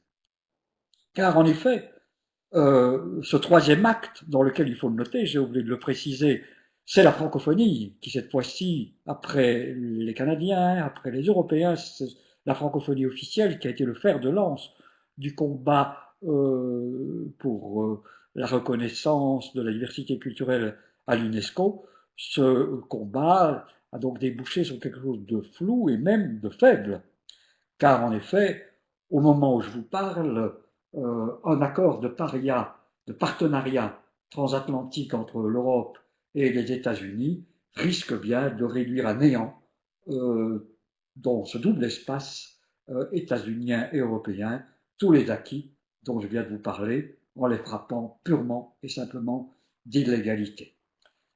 Car en effet, ce troisième acte, dans lequel il faut le noter, j'ai oublié de le préciser, c'est la francophonie, qui cette fois-ci, après les Canadiens, après les Européens, c'est la francophonie officielle qui a été le fer de lance du combat pour la reconnaissance de la diversité culturelle à l'UNESCO. Ce combat a donc débouché sur quelque chose de flou et même de faible. Car en effet, au moment où je vous parle, un accord de partenariat transatlantique entre l'Europe et les États-Unis risque bien de réduire à néant dans ce double espace états-unien et européen tous les acquis dont je viens de vous parler en les frappant purement et simplement d'illégalité.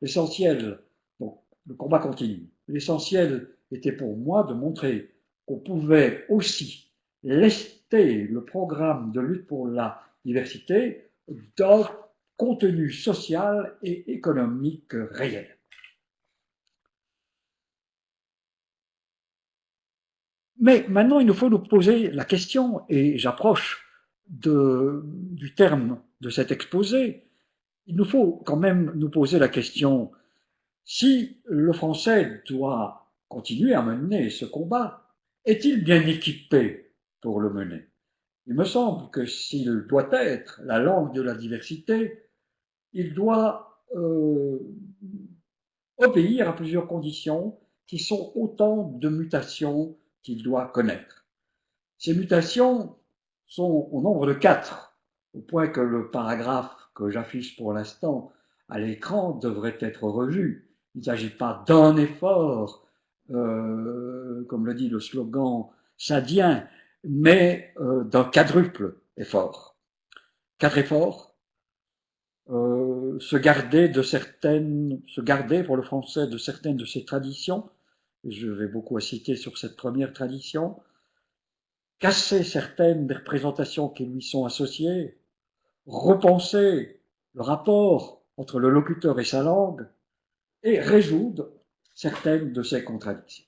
L'essentiel, donc le combat continue, l'essentiel était pour moi de montrer qu'on pouvait aussi lester le programme de lutte pour la diversité d'un contenu social et économique réel. Mais maintenant, il nous faut nous poser la question, et j'approche du terme de cet exposé, il nous faut quand même nous poser la question, si le français doit continuer à mener ce combat, est-il bien équipé pour le mener? Il me semble que s'il doit être la langue de la diversité, il doit obéir à plusieurs conditions qui sont autant de mutations qu'il doit connaître. Ces mutations sont au nombre de 4, au point que le paragraphe que j'affiche pour l'instant à l'écran devrait être revu. Il ne s'agit pas d'un effort, comme le dit le slogan sadien, mais d'un quadruple effort. 4 efforts, se garder pour le français de certaines de ses traditions, je vais beaucoup citer sur cette première tradition, casser certaines des représentations qui lui sont associées, repenser le rapport entre le locuteur et sa langue, et résoudre certaines de ses contradictions.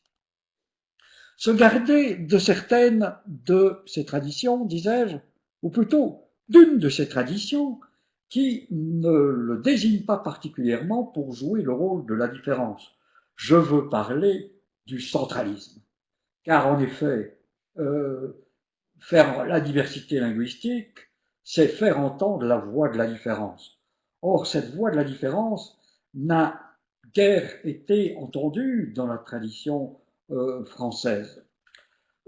Se garder de certaines de ces traditions, disais-je, ou plutôt d'une de ces traditions qui ne le désigne pas particulièrement pour jouer le rôle de la différence. Je veux parler du centralisme. Car en effet, faire la diversité linguistique, c'est faire entendre la voix de la différence. Or, cette voix de la différence n'a guère été entendue dans la tradition française.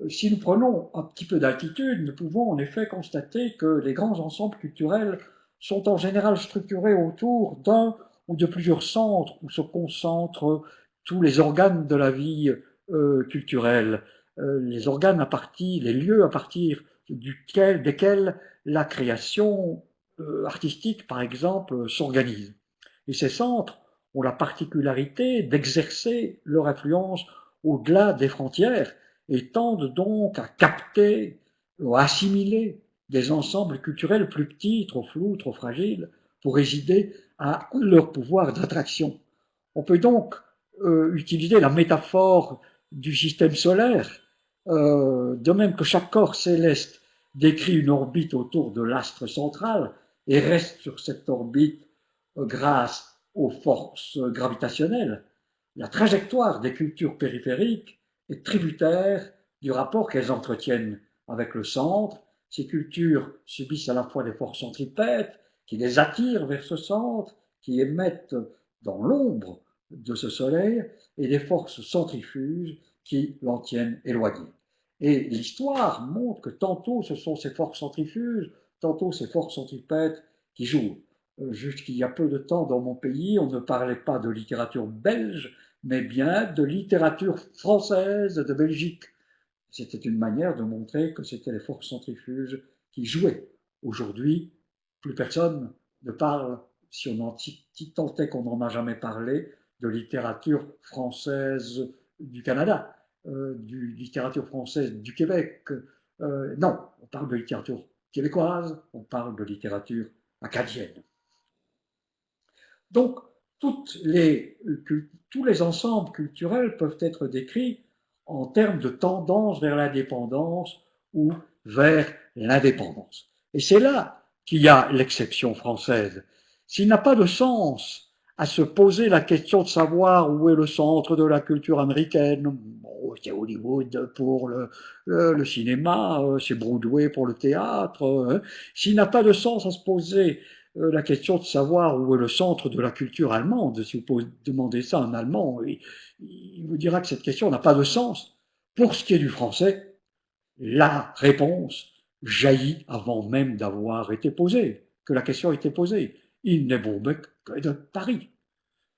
Si nous prenons un petit peu d'altitude, nous pouvons en effet constater que les grands ensembles culturels sont en général structurés autour d'un ou de plusieurs centres où se concentrent tous les organes de la vie culturelle, les organes les lieux à partir desquels la création artistique, par exemple, s'organise. Et ces centres ont la particularité d'exercer leur influence au-delà des frontières et tendent donc à capter ont assimilé des ensembles culturels plus petits, trop flous, trop fragiles, pour résider à leur pouvoir d'attraction. On peut donc utiliser la métaphore du système solaire, de même que chaque corps céleste décrit une orbite autour de l'astre central et reste sur cette orbite grâce aux forces gravitationnelles. La trajectoire des cultures périphériques est tributaire du rapport qu'elles entretiennent avec le centre. Ces cultures subissent à la fois des forces centripètes qui les attirent vers ce centre, qui émettent dans l'ombre de ce soleil, et des forces centrifuges qui l'en tiennent éloigné. Et l'histoire montre que tantôt ce sont ces forces centrifuges, tantôt ces forces centripètes qui jouent. Jusqu'il y a peu de temps dans mon pays, on ne parlait pas de littérature belge, mais bien de littérature française de Belgique. C'était une manière de montrer que c'était les forces centrifuges qui jouaient. Aujourd'hui, plus personne ne parle, si on en tentait qu'on n'en a jamais parlé, de littérature française du Canada, littérature française du Québec. Non, on parle de littérature québécoise, on parle de littérature acadienne. Donc, tous les ensembles culturels peuvent être décrits en termes de tendance vers l'indépendance ou vers l'indépendance. Et c'est là qu'il y a l'exception française. S'il n'a pas de sens à se poser la question de savoir où est le centre de la culture américaine, bon, c'est Hollywood pour le cinéma, c'est Broadway pour le théâtre, hein. S'il n'a pas de sens à se poser la question de savoir où est le centre de la culture allemande, si vous demandez ça à un Allemand, il vous dira que cette question n'a pas de sens. Pour ce qui est du français, la réponse jaillit avant même d'avoir été posée, que la question a été posée. Il n'est bon bec que de Paris.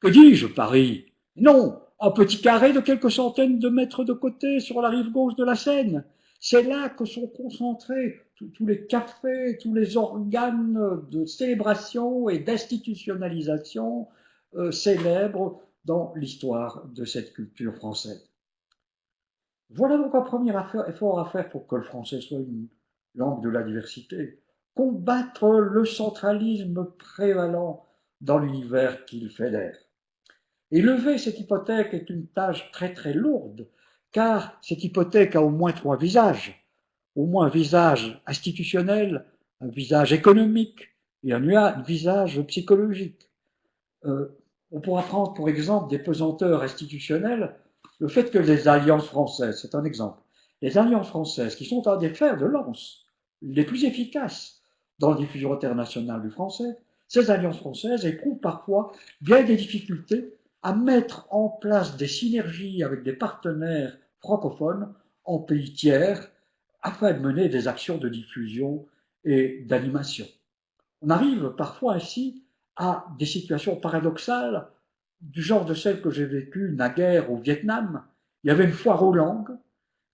Que dis-je, Paris? Non, un petit carré de quelques centaines de mètres de côté sur la rive gauche de la Seine. C'est là que sont concentrés tous les cafés, tous les organes de célébration et d'institutionnalisation célèbres dans l'histoire de cette culture française. Voilà donc un premier effort à faire pour que le français soit une langue de la diversité. Combattre le centralisme prévalent dans l'univers qu'il fédère. Et lever cette hypothèque est une tâche très très lourde, car cette hypothèque a au moins trois visages. Au moins un visage institutionnel, un visage économique et un visage psychologique. On pourra prendre pour exemple des pesanteurs institutionnels, le fait que les alliances françaises, c'est un exemple, les alliances françaises qui sont un des fers de lance les plus efficaces dans la diffusion internationale du français, ces alliances françaises éprouvent parfois bien des difficultés à mettre en place des synergies avec des partenaires francophones en pays tiers afin de mener des actions de diffusion et d'animation. On arrive parfois ainsi à des situations paradoxales du genre de celles que j'ai vécues naguère au Vietnam. Il y avait une foire aux langues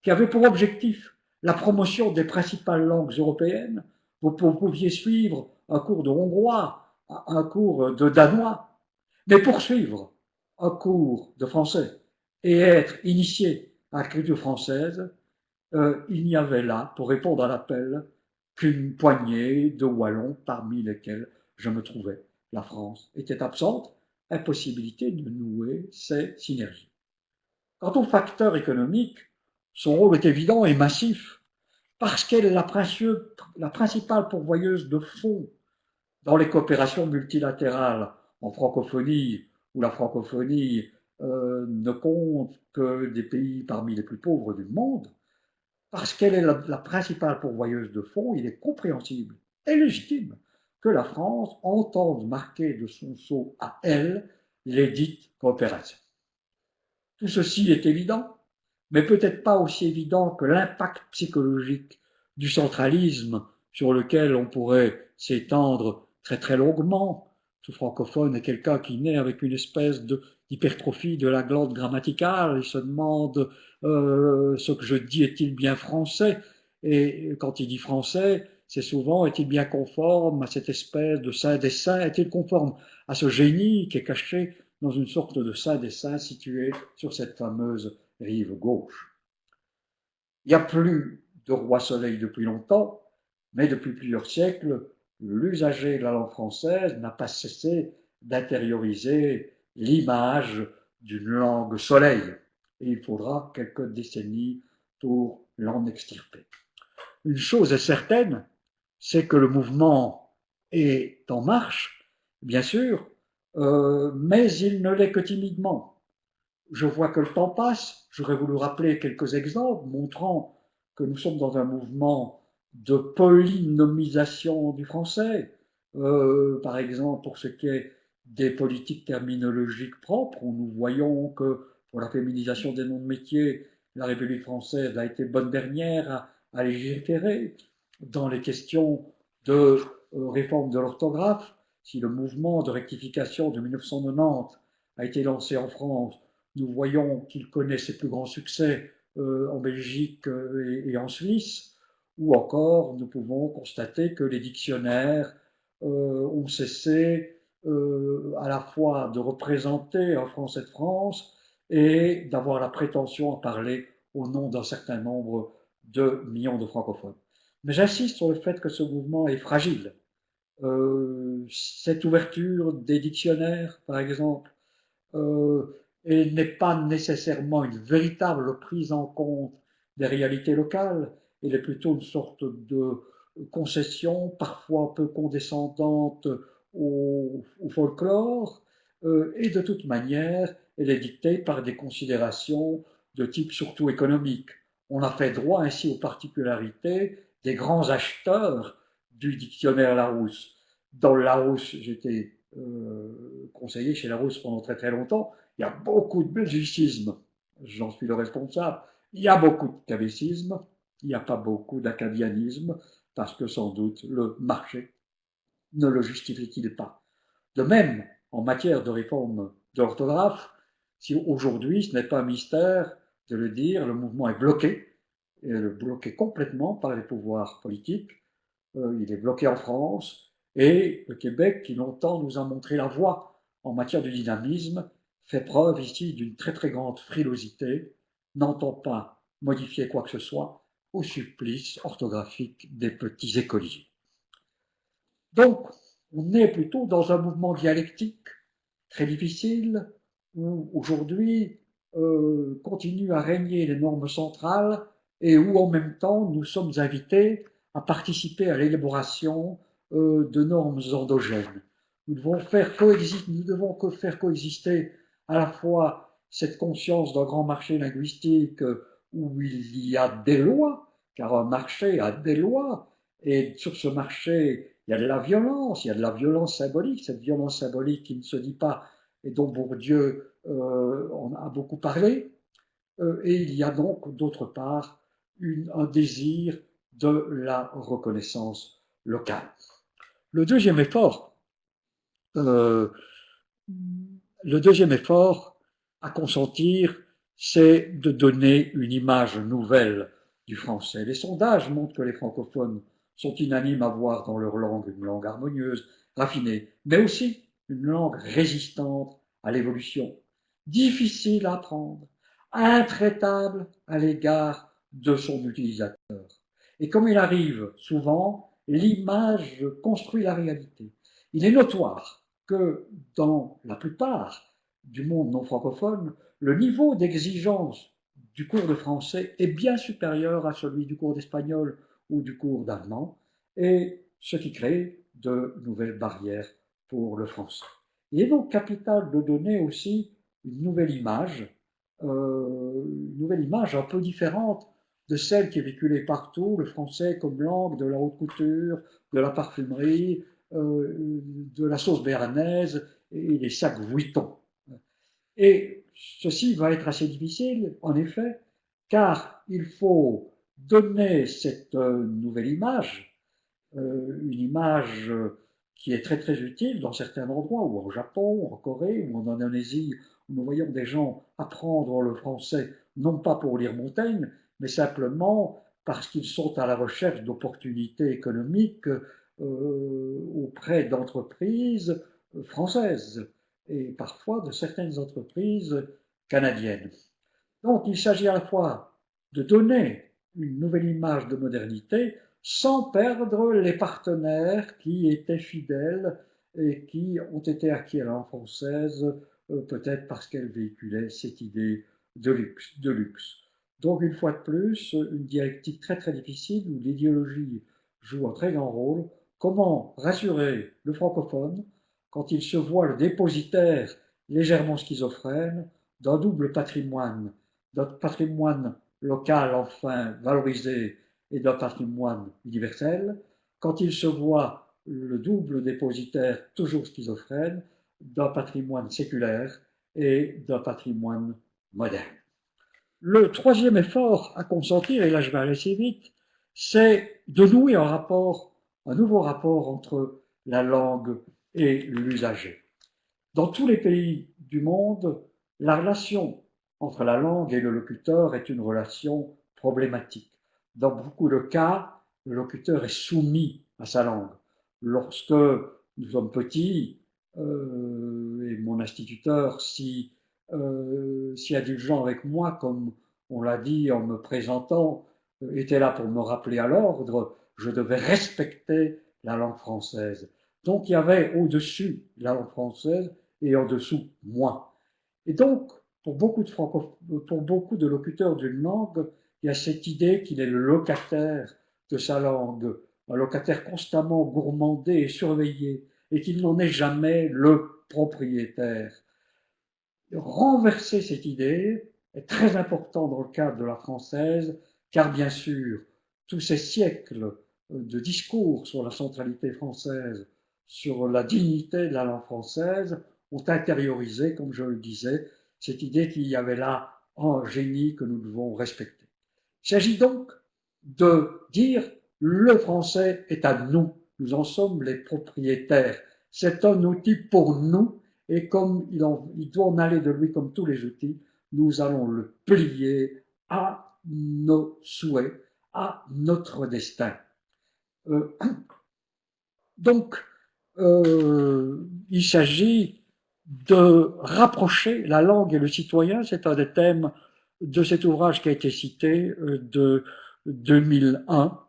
qui avait pour objectif la promotion des principales langues européennes. Vous pouviez suivre un cours de hongrois, un cours de danois, mais poursuivre un cours de français et être initié à l'écriture française, il n'y avait là, pour répondre à l'appel, qu'une poignée de Wallons parmi lesquels je me trouvais. La France était absente, impossibilité de nouer ces synergies. Quant au facteur économique, son rôle est évident et massif, parce qu'elle est la principale pourvoyeuse de fonds dans les coopérations multilatérales en francophonie, où la francophonie ne compte que des pays parmi les plus pauvres du monde, parce qu'elle est la principale pourvoyeuse de fonds, il est compréhensible et légitime que la France entende marquer de son sceau à elle les dites coopérations. Tout ceci est évident, mais peut-être pas aussi évident que l'impact psychologique du centralisme sur lequel on pourrait s'étendre très très longuement. Tout francophone est quelqu'un qui naît avec une espèce d'hypertrophie de la glande grammaticale, il se demande ce que je dis est-il bien français, et quand il dit français, c'est souvent est-il bien conforme à cette espèce de saint des saints, est-il conforme à ce génie qui est caché dans une sorte de saint des saints situé sur cette fameuse rive gauche. Il y a plus de roi soleil depuis longtemps, mais depuis plusieurs siècles, l'usager de la langue française n'a pas cessé d'intérioriser l'image d'une langue soleil. Et il faudra quelques décennies pour l'en extirper. Une chose est certaine, c'est que le mouvement est en marche, bien sûr, mais il ne l'est que timidement. Je vois que le temps passe. J'aurais voulu rappeler quelques exemples montrant que nous sommes dans un mouvement de polynomisation du français. Par exemple, pour ce qui est des politiques terminologiques propres, où nous voyons que pour la féminisation des noms de métiers, la République française a été bonne dernière à légiférer. Dans les questions de réforme de l'orthographe, si le mouvement de rectification de 1990 a été lancé en France, nous voyons qu'il connaît ses plus grands succès en Belgique et en Suisse, ou encore nous pouvons constater que les dictionnaires ont cessé à la fois de représenter un Français de France et d'avoir la prétention à parler au nom d'un certain nombre de millions de francophones. Mais j'insiste sur le fait que ce mouvement est fragile. Cette ouverture des dictionnaires, par exemple, et n'est pas nécessairement une véritable prise en compte des réalités locales, elle est plutôt une sorte de concession, parfois un peu condescendante au folklore, et de toute manière, elle est dictée par des considérations de type surtout économique. On a fait droit ainsi aux particularités des grands acheteurs du dictionnaire Larousse. Dans le Larousse, j'étais conseiller chez Larousse pendant très très longtemps, il y a beaucoup de belgicisme, j'en suis le responsable. Il y a beaucoup de cavécisme, il n'y a pas beaucoup d'acadianisme, parce que sans doute le marché ne le justifie-t-il pas. De même, en matière de réforme de l'orthographe, si aujourd'hui, ce n'est pas un mystère de le dire, le mouvement est bloqué, et bloqué complètement par les pouvoirs politiques. Il est bloqué en France, et le Québec, qui longtemps nous a montré la voie en matière de dynamisme, fait preuve ici d'une très très grande frilosité, n'entend pas modifier quoi que ce soit au supplice orthographique des petits écoliers. Donc, on est plutôt dans un mouvement dialectique très difficile, où aujourd'hui continuent à régner les normes centrales et où en même temps nous sommes invités à participer à l'élaboration de normes endogènes. Nous devons faire coexister à la fois cette conscience d'un grand marché linguistique où il y a des lois, car un marché a des lois, et sur ce marché, il y a de la violence, il y a de la violence symbolique, cette violence symbolique qui ne se dit pas et dont Bourdieu en a beaucoup parlé. Et il y a donc, d'autre part, un désir de la reconnaissance locale. Le deuxième effort, à consentir, c'est de donner une image nouvelle du français. Les sondages montrent que les francophones sont unanimes à voir dans leur langue une langue harmonieuse, raffinée, mais aussi une langue résistante à l'évolution, difficile à apprendre, intraitable à l'égard de son utilisateur. Et comme il arrive souvent, l'image construit la réalité. Il est notoire que dans la plupart du monde non francophone, le niveau d'exigence du cours de français est bien supérieur à celui du cours d'espagnol ou du cours d'allemand, et ce qui crée de nouvelles barrières pour le français. Il est donc capital de donner aussi une nouvelle image un peu différente de celle qui est véhiculée partout, le français comme langue de la haute couture, de la parfumerie, de la sauce béarnaise et des sacs Vuitton. Et ceci va être assez difficile, en effet, car il faut donner cette nouvelle image, une image qui est très très utile dans certains endroits, ou au Japon, ou en Corée, ou en Indonésie, où nous voyons des gens apprendre le français, non pas pour lire Montaigne, mais simplement parce qu'ils sont à la recherche d'opportunités économiques auprès d'entreprises françaises et parfois de certaines entreprises canadiennes. Donc il s'agit à la fois de donner une nouvelle image de modernité sans perdre les partenaires qui étaient fidèles et qui ont été acquis à la langue française, peut-être parce qu'elle véhiculait cette idée de luxe, de luxe. Donc, une fois de plus, une dialectique très très difficile où l'idéologie joue un très grand rôle. Comment rassurer le francophone quand il se voit le dépositaire légèrement schizophrène d'un double patrimoine, d'un patrimoine local enfin valorisé et d'un patrimoine universel, quand il se voit le double dépositaire toujours schizophrène d'un patrimoine séculaire et d'un patrimoine moderne. Le troisième effort à consentir, et là je vais aller assez vite, c'est de nouer un nouveau rapport entre la langue et l'usager. Dans tous les pays du monde, la relation entre la langue et le locuteur est une relation problématique. Dans beaucoup de cas, le locuteur est soumis à sa langue. Lorsque nous sommes petits, et mon instituteur, si indulgent avec moi, comme on l'a dit en me présentant, était là pour me rappeler à l'ordre, je devais respecter la langue française. Donc il y avait au-dessus la langue française et en dessous moi. Et donc, pour beaucoup de locuteurs d'une langue, il y a cette idée qu'il est le locataire de sa langue, un locataire constamment gourmandé et surveillé, et qu'il n'en est jamais le propriétaire. Renverser cette idée est très important dans le cadre de la française, car bien sûr, tous ces siècles de discours sur la centralité française, sur la dignité de la langue française, ont intériorisé, comme je le disais, cette idée qu'il y avait là un génie que nous devons respecter. Il s'agit donc de dire le français est à nous, nous en sommes les propriétaires. C'est un outil pour nous et comme il doit en aller de lui comme tous les outils, nous allons le plier à nos souhaits, à notre destin. Donc, il s'agit de rapprocher la langue et le citoyen, c'est un des thèmes de cet ouvrage qui a été cité de 2001.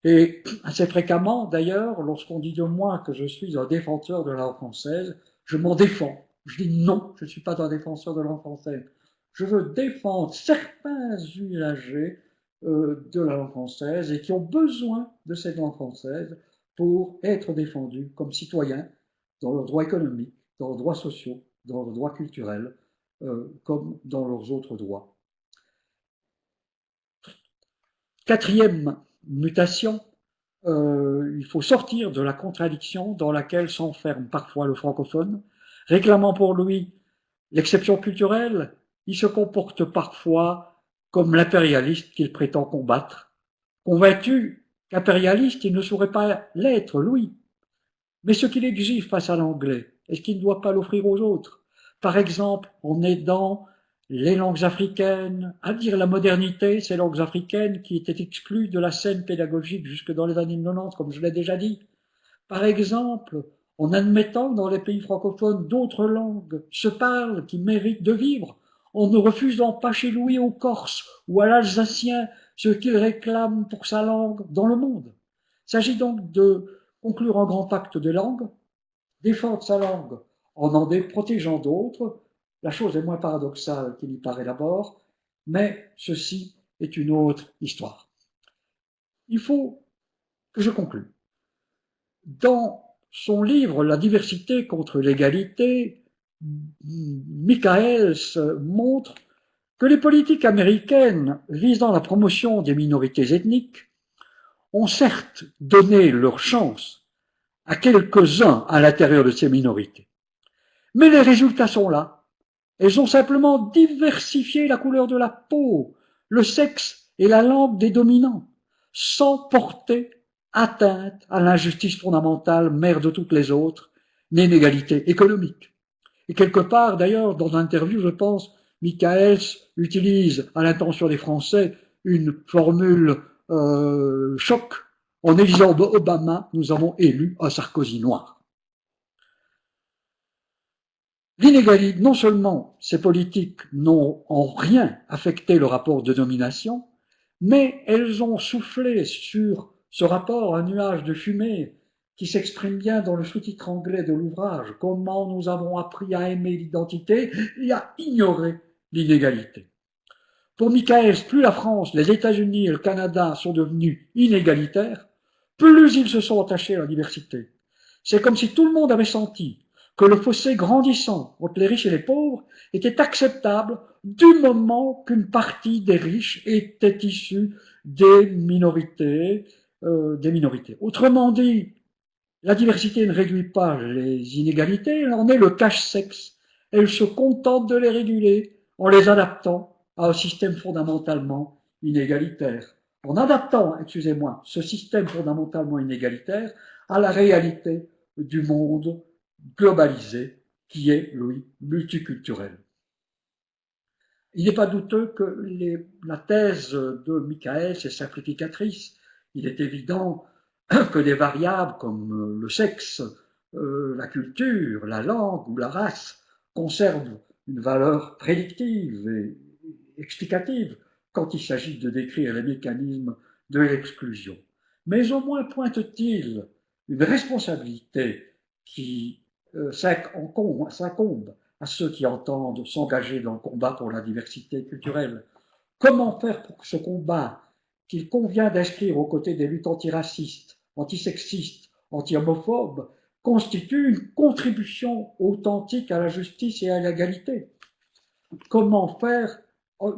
Et assez fréquemment, d'ailleurs, lorsqu'on dit de moi que je suis un défenseur de la langue française, je m'en défends. Je dis non, je ne suis pas un défenseur de la langue française. Je veux défendre certains usagers de la langue française et qui ont besoin de cette langue française pour être défendus comme citoyens dans leurs droits économiques, dans leurs droits sociaux, dans leurs droits culturels, comme dans leurs autres droits. Quatrième mutation, il faut sortir de la contradiction dans laquelle s'enferme parfois le francophone, réclamant pour lui l'exception culturelle. Il se comporte parfois comme l'impérialiste qu'il prétend combattre, convaincu qu'impérialiste il ne saurait pas l'être, lui. Mais ce qu'il exige face à l'anglais, est-ce qu'il ne doit pas l'offrir aux autres? Par exemple, en aidant les langues africaines, à dire la modernité, ces langues africaines qui étaient exclues de la scène pédagogique jusque dans les années 90, comme je l'ai déjà dit. Par exemple, en admettant que dans les pays francophones, d'autres langues se parlent qui méritent de vivre, en ne refusant pas chez lui au Corse ou à l'Alsacien ce qu'il réclame pour sa langue dans le monde. Il s'agit donc de conclure un grand pacte de langue, défendre sa langue en protégeant d'autres. La chose est moins paradoxale qu'il y paraît d'abord, mais ceci est une autre histoire. Il faut que je conclue. Dans son livre « La diversité contre l'égalité », Michaels montre que les politiques américaines visant la promotion des minorités ethniques ont certes donné leur chance à quelques-uns à l'intérieur de ces minorités. Mais les résultats sont là. Elles ont simplement diversifié la couleur de la peau, le sexe et la langue des dominants, sans porter atteinte à l'injustice fondamentale, mère de toutes les autres, l'inégalité économique. Et quelque part, d'ailleurs, dans l'interview, je pense, Michaels utilise à l'intention des Français une formule choc en élisant Obama, nous avons élu un Sarkozy noir. L'inégalité, non seulement ces politiques n'ont en rien affecté le rapport de domination, mais elles ont soufflé sur ce rapport un nuage de fumée qui s'exprime bien dans le sous-titre anglais de l'ouvrage, comment nous avons appris à aimer l'identité et à ignorer l'inégalité. Pour Michaels, plus la France, les États-Unis et le Canada sont devenus inégalitaires, plus ils se sont attachés à la diversité. C'est comme si tout le monde avait senti que le fossé grandissant entre les riches et les pauvres était acceptable du moment qu'une partie des riches était issue des minorités. Autrement dit, la diversité ne réduit pas les inégalités, elle en est le cache-sexe. Elle se contente de les réguler en les adaptant à un système fondamentalement inégalitaire. En adaptant, excusez-moi, ce système fondamentalement inégalitaire à la réalité du monde globalisé qui est, lui, multiculturel. Il n'est pas douteux que la thèse de Michaels est simplificatrice. Il est évident que des variables comme le sexe, la culture, la langue ou la race conservent une valeur prédictive et explicative quand il s'agit de décrire les mécanismes de l'exclusion. Mais au moins pointe-t-il une responsabilité qui s'incombe à ceux qui entendent s'engager dans le combat pour la diversité culturelle. Comment faire pour que ce combat, qu'il convient d'inscrire aux côtés des luttes antiracistes, antisexistes, anti-homophobes, constitue une contribution authentique à la justice et à l'égalité? Comment faire?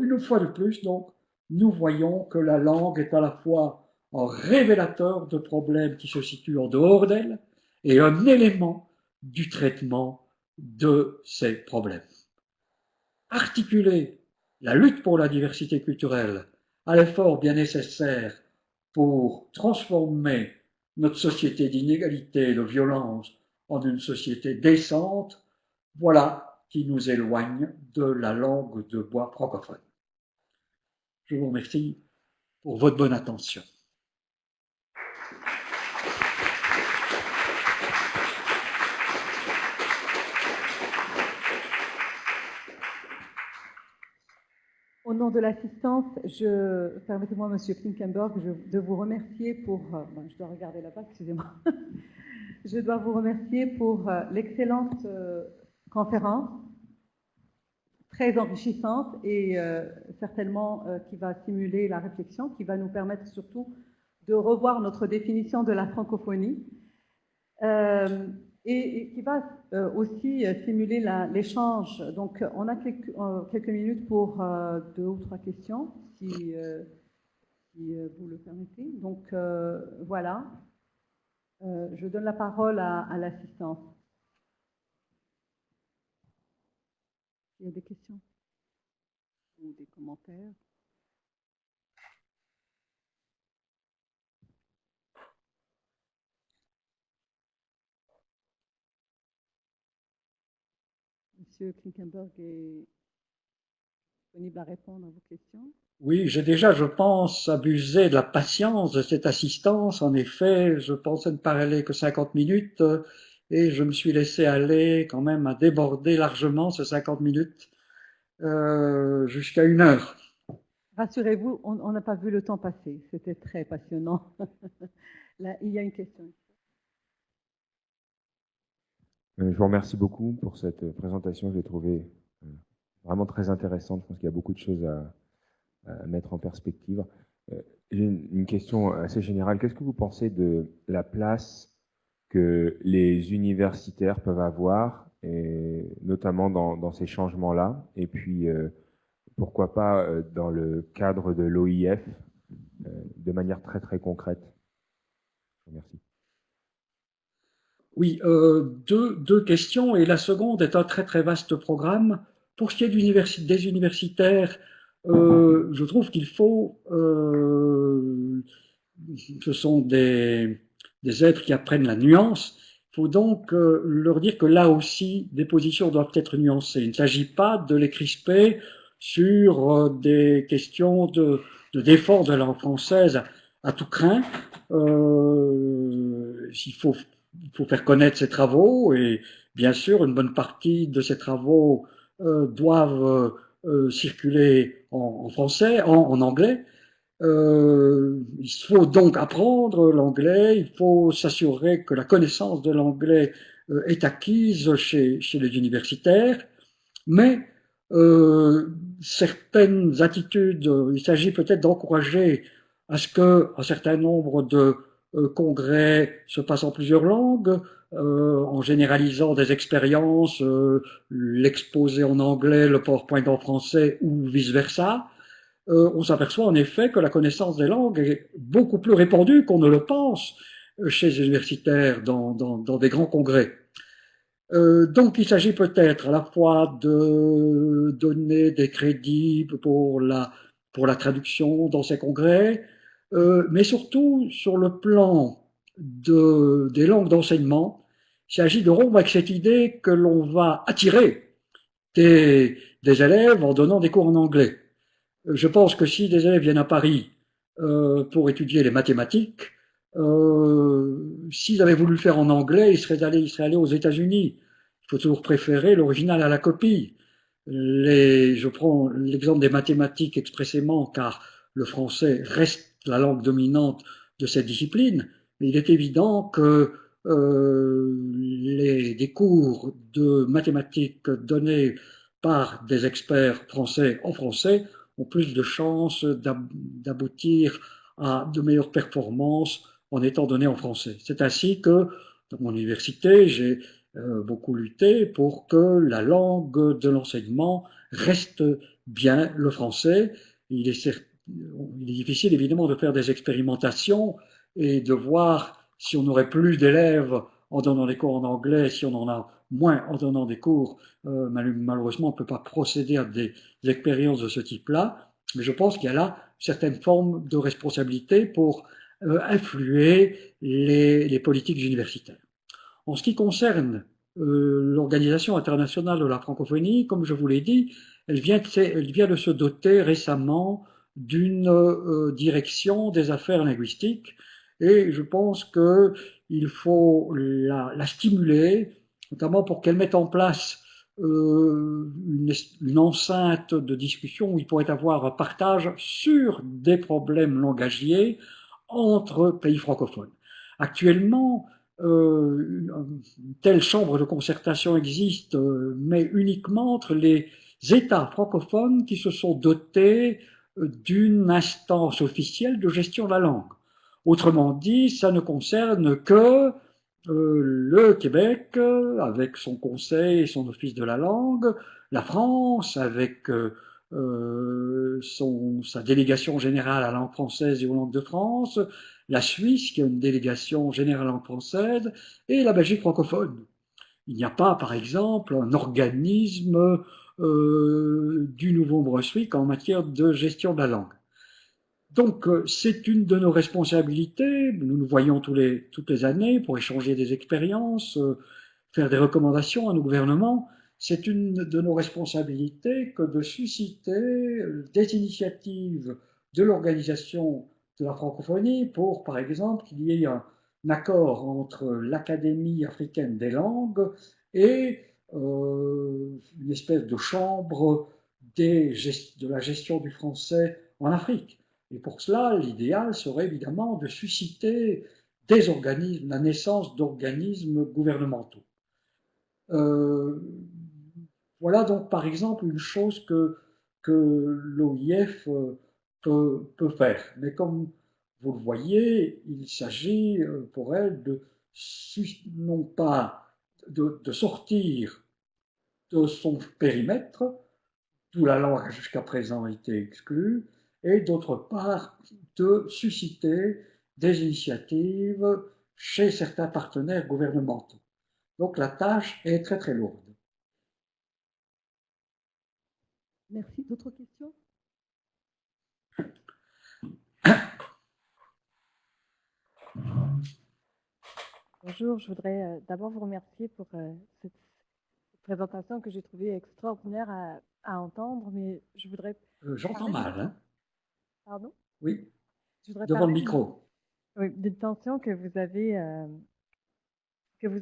Une fois de plus, donc, nous voyons que la langue est à la fois un révélateur de problèmes qui se situent en dehors d'elle et un élément du traitement de ces problèmes. Articuler la lutte pour la diversité culturelle à l'effort bien nécessaire pour transformer notre société d'inégalité et de violence en une société décente, voilà qui nous éloigne de la langue de bois francophone. Je vous remercie pour votre bonne attention. Au nom de l'assistance, permettez-moi, Monsieur Klinkenberg, de vous remercier pour... je dois regarder là-bas, excusez-moi. Je dois vous remercier pour l'excellente conférence, très enrichissante et certainement qui va stimuler la réflexion, qui va nous permettre surtout de revoir notre définition de la francophonie et qui va aussi stimuler l'échange. Donc, on a quelques minutes pour 2 ou 3 questions, si vous le permettez. Donc, voilà. Je donne la parole à l'assistance. Il y a des questions ou des commentaires? Monsieur Klinkenberg est disponible à répondre à vos questions? Oui, j'ai déjà, je pense, abusé de la patience de cette assistance. En effet, je pensais ne parler que 50 minutes et je me suis laissé aller quand même à déborder largement ces 50 minutes jusqu'à 1 heure. Rassurez-vous, on n'a pas vu le temps passer. C'était très passionnant. Là, il y a une question. Je vous remercie beaucoup pour cette présentation. Je l'ai trouvée vraiment très intéressante. Je pense qu'il y a beaucoup de choses à mettre en perspective. J'ai une question assez générale. Qu'est-ce que vous pensez de la place que les universitaires peuvent avoir, et notamment dans ces changements-là, et puis pourquoi pas dans le cadre de l'OIF, de manière très très concrète? Merci. Oui, deux questions, et la seconde est un très très vaste programme. Pour ce qui est des universitaires, je trouve qu'il faut, ce sont des êtres qui apprennent la nuance, il faut donc leur dire que là aussi, des positions doivent être nuancées. Il ne s'agit pas de les crisper sur des questions de défense de la langue française à tout crin. Il faut faire connaître ces travaux, et bien sûr, une bonne partie de ces travaux doivent circuler en français, en anglais, Il faut donc apprendre l'anglais, il faut s'assurer que la connaissance de l'anglais est acquise chez les universitaires, mais certaines attitudes, il s'agit peut-être d'encourager à ce qu'un certain nombre de congrès se passent en plusieurs langues, en généralisant des expériences, l'exposé en anglais, le PowerPoint en français ou vice-versa. On s'aperçoit en effet que la connaissance des langues est beaucoup plus répandue qu'on ne le pense chez les universitaires dans des grands congrès. Donc il s'agit peut-être à la fois de donner des crédits pour la traduction dans ces congrès, mais surtout sur le plan des langues d'enseignement, il s'agit de rompre avec cette idée que l'on va attirer des élèves en donnant des cours en anglais. Je pense que si des élèves viennent à Paris pour étudier les mathématiques, s'ils avaient voulu le faire en anglais, ils seraient allés aux États-Unis. Il faut toujours préférer l'original à la copie. Je prends l'exemple des mathématiques expressément car le français reste la langue dominante de cette discipline. Mais il est évident que des cours de mathématiques donnés par des experts français en français ont plus de chances d'aboutir à de meilleures performances en étant donnés en français. C'est ainsi que, dans mon université, j'ai beaucoup lutté pour que la langue de l'enseignement reste bien le français. Il est difficile évidemment de faire des expérimentations et de voir si on aurait plus d'élèves en donnant des cours en anglais, si on en a moins en donnant des cours. Malheureusement, on ne peut pas procéder à des expériences de ce type-là, mais je pense qu'il y a là certaines formes de responsabilité pour influer les politiques universitaires. En ce qui concerne l'Organisation internationale de la francophonie, comme je vous l'ai dit, elle vient de se doter récemment d'une direction des affaires linguistiques et je pense qu'il faut la stimuler, notamment pour qu'elle mette en place une enceinte de discussion où il pourrait y avoir un partage sur des problèmes langagiers entre pays francophones. Actuellement, une telle chambre de concertation existe, mais uniquement entre les États francophones qui se sont dotés d'une instance officielle de gestion de la langue. Autrement dit, ça ne concerne que le Québec avec son conseil et son office de la langue, la France avec sa délégation générale à la langue française et aux langues de France, la Suisse qui a une délégation générale à la langue française et la Belgique francophone. Il n'y a pas, par exemple, un organisme du Nouveau-Brunswick en matière de gestion de la langue. Donc, c'est une de nos responsabilités. Nous nous voyons toutes les années pour échanger des expériences, faire des recommandations à nos gouvernements. C'est une de nos responsabilités que de susciter des initiatives de l'organisation de la francophonie pour, par exemple, qu'il y ait un accord entre l'Académie africaine des langues et une espèce de chambre de la gestion du français en Afrique. Et pour cela, l'idéal serait évidemment de susciter des organismes, la naissance d'organismes gouvernementaux. Voilà donc par exemple une chose que l'OIF peut faire. Mais comme vous le voyez, il s'agit pour elle non pas de sortir de son périmètre, d'où la langue jusqu'à présent a été exclue, et d'autre part de susciter des initiatives chez certains partenaires gouvernementaux. Donc la tâche est très très lourde. Merci. D'autres questions? Bonjour, je voudrais d'abord vous remercier pour cette présentation que j'ai trouvée extraordinaire à entendre, mais je voudrais... J'entends mal, hein? Pardon? Oui, Je voudrais devant le micro. Oui, d'une tension que vous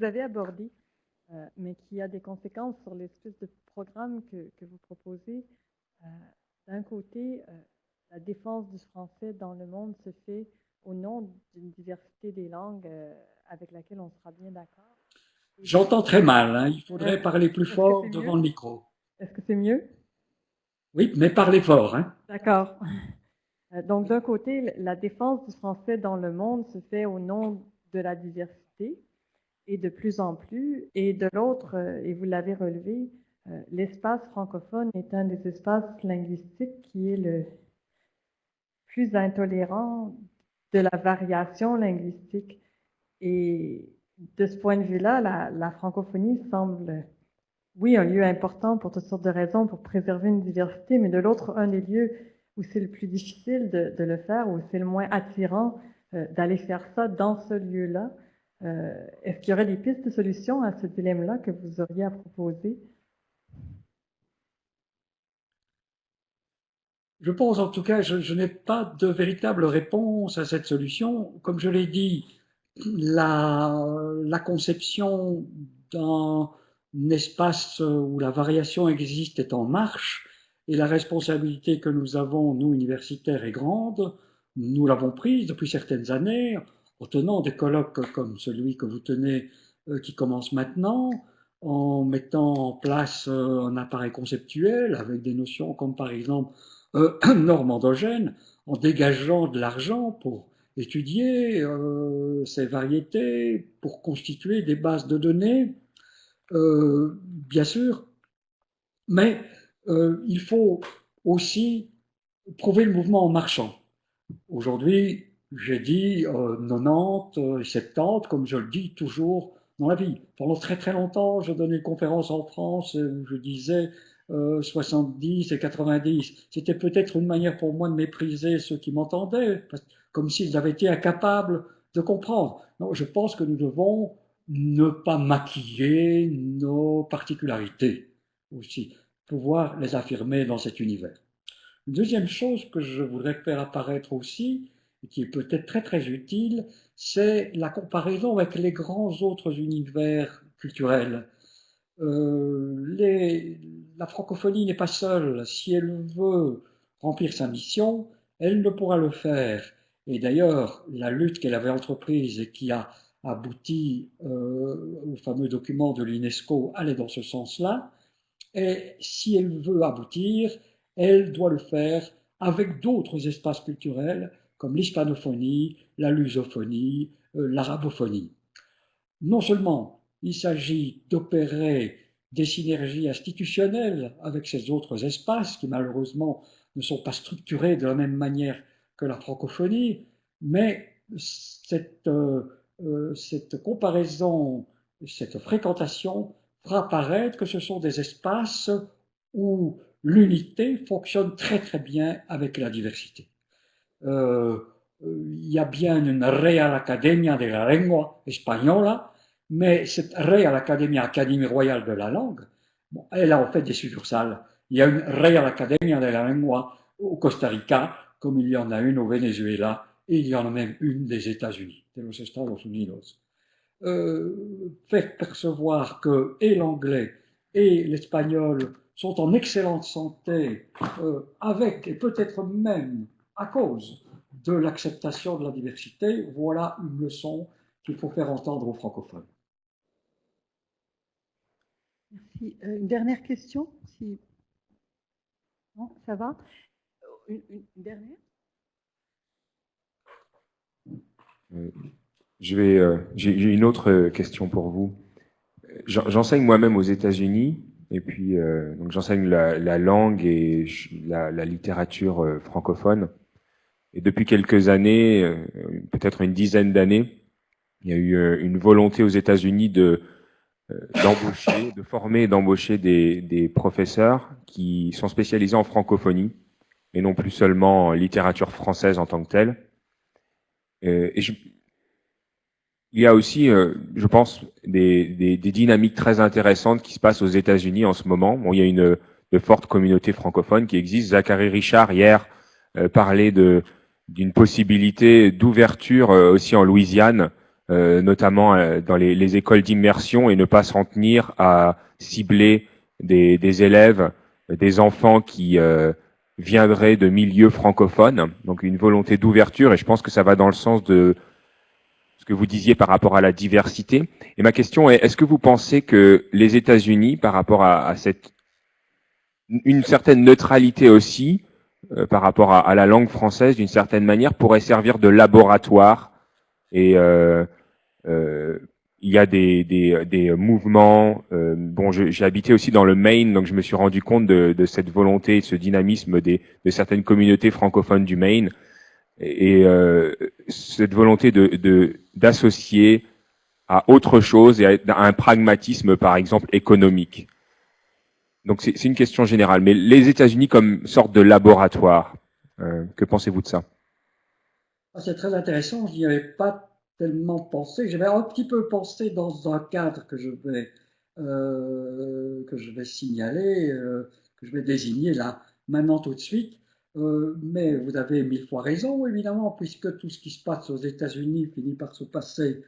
avez abordée, mais qui a des conséquences sur l'espèce de programme que vous proposez. D'un côté, la défense du français dans le monde se fait au nom d'une diversité des langues avec laquelle on sera bien d'accord. J'entends très mal, hein. Il faudrait parler plus Est-ce que fort c'est devant mieux? le micro. Est-ce que c'est mieux? Oui, mais parlez fort, hein. D'accord. Donc, d'un côté, la défense du français dans le monde se fait au nom de la diversité et de plus en plus. Et de l'autre, et vous l'avez relevé, l'espace francophone est un des espaces linguistiques qui est le plus intolérant de la variation linguistique. Et de ce point de vue-là, la francophonie semble, oui, un lieu important pour toutes sortes de raisons, pour préserver une diversité, mais de l'autre, un des lieux où c'est le plus difficile de le faire, où c'est le moins attirant d'aller faire ça dans ce lieu-là. Est-ce qu'il y aurait des pistes de solution à ce dilemme-là que vous auriez à proposer? Je pense en tout cas, je n'ai pas de véritable réponse à cette solution. Comme je l'ai dit, la conception d'un espace où la variation existe est en marche et la responsabilité que nous avons, nous, universitaires, est grande. Nous l'avons prise depuis certaines années en tenant des colloques comme celui que vous tenez qui commence maintenant, en mettant en place un appareil conceptuel avec des notions comme par exemple normes endogènes, en dégageant de l'argent pour étudier ces variétés, pour constituer des bases de données, bien sûr, mais il faut aussi prouver le mouvement en marchant. Aujourd'hui, j'ai dit 90 et 70, comme je le dis toujours dans la vie. Pendant très très longtemps, je donnais une conférence en France où je disais 70 et 90. C'était peut-être une manière pour moi de mépriser ceux qui m'entendaient, comme s'ils avaient été incapables de comprendre. Non, je pense que nous devons ne pas maquiller nos particularités aussi, pouvoir les affirmer dans cet univers. Une deuxième chose que je voudrais faire apparaître aussi, et qui est peut-être très très utile, c'est la comparaison avec les grands autres univers culturels. La francophonie n'est pas seule. Si elle veut remplir sa mission, elle ne pourra le faire. Et d'ailleurs, la lutte qu'elle avait entreprise et qui a abouti au fameux document de l'UNESCO allait dans ce sens-là. Et si elle veut aboutir, elle doit le faire avec d'autres espaces culturels comme l'hispanophonie, la lusophonie, l'arabophonie. Non seulement il s'agit d'opérer des synergies institutionnelles avec ces autres espaces qui malheureusement ne sont pas structurés de la même manière que la francophonie, mais cette comparaison, cette fréquentation fera apparaître que ce sont des espaces où l'unité fonctionne très très bien avec la diversité. Il y a bien une Real Academia de la Lengua Española, mais cette Real Academia, Académie royale de la langue, bon, elle a en fait des succursales. Il y a une Real Academia de la Lengua au Costa Rica, comme il y en a une au Venezuela, et il y en a même une des États-Unis, de los Estados Unidos. Faire percevoir que et l'anglais et l'espagnol sont en excellente santé avec et peut-être même à cause de l'acceptation de la diversité, voilà une leçon qu'il faut faire entendre aux francophones. Merci. Une dernière question si... Non, ça va? Une dernière? J'ai une autre question pour vous. J'enseigne moi-même aux États-Unis, et puis donc j'enseigne la langue et la littérature francophone. Et depuis quelques années, peut-être une dizaine d'années, il y a eu une volonté aux États-Unis d'embaucher, de former et d'embaucher des professeurs qui sont spécialisés en francophonie et non plus seulement en littérature française en tant que telle. Il y a aussi, je pense, des dynamiques très intéressantes qui se passent aux États-Unis en ce moment. Bon, il y a de fortes communautés francophones qui existent. Zachary Richard, hier, parlait d'une possibilité d'ouverture aussi en Louisiane, notamment dans les écoles d'immersion, et ne pas s'en tenir à cibler des élèves, des enfants qui viendraient de milieux francophones, donc une volonté d'ouverture, et je pense que ça va dans le sens de ce que vous disiez par rapport à la diversité. Et ma question est, est-ce que vous pensez que les États-Unis, par rapport à une certaine neutralité aussi, par rapport à la langue française, d'une certaine manière, pourraient servir de laboratoire et il y a des mouvements. Bon, j'ai habité aussi dans le Maine, donc je me suis rendu compte de cette volonté, de ce dynamisme de certaines communautés francophones du Maine, et cette volonté d'associer à autre chose et à un pragmatisme, par exemple, économique. Donc c'est une question générale. Mais les États-Unis comme sorte de laboratoire, que pensez-vous de ça? C'est très intéressant, je n'y avais pas tellement pensé. J'avais un petit peu pensé dans un cadre que je vais signaler, que je vais désigner là, maintenant tout de suite. Mais vous avez 1000 fois raison, évidemment, puisque tout ce qui se passe aux États-Unis finit par se passer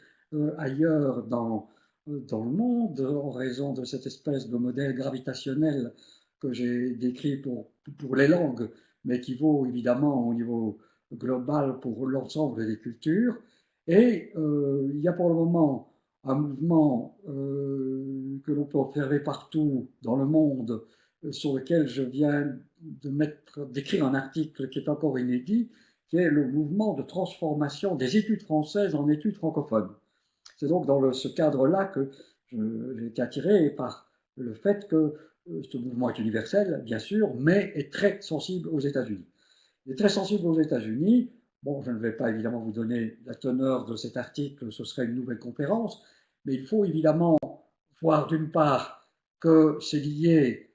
ailleurs dans le monde, en raison de cette espèce de modèle gravitationnel que j'ai décrit pour les langues, mais qui vaut évidemment au niveau global pour l'ensemble des cultures. Et il y a pour le moment un mouvement que l'on peut observer partout dans le monde, sur lequel je viens d'écrire un article qui est encore inédit, qui est le mouvement de transformation des études françaises en études francophones. C'est donc dans ce cadre-là que j'ai été attiré par le fait que ce mouvement est universel, bien sûr, mais est très sensible aux États-Unis. Il est très sensible aux États-Unis. Bon, je ne vais pas évidemment vous donner la teneur de cet article, ce serait une nouvelle conférence, mais il faut évidemment voir d'une part que c'est lié,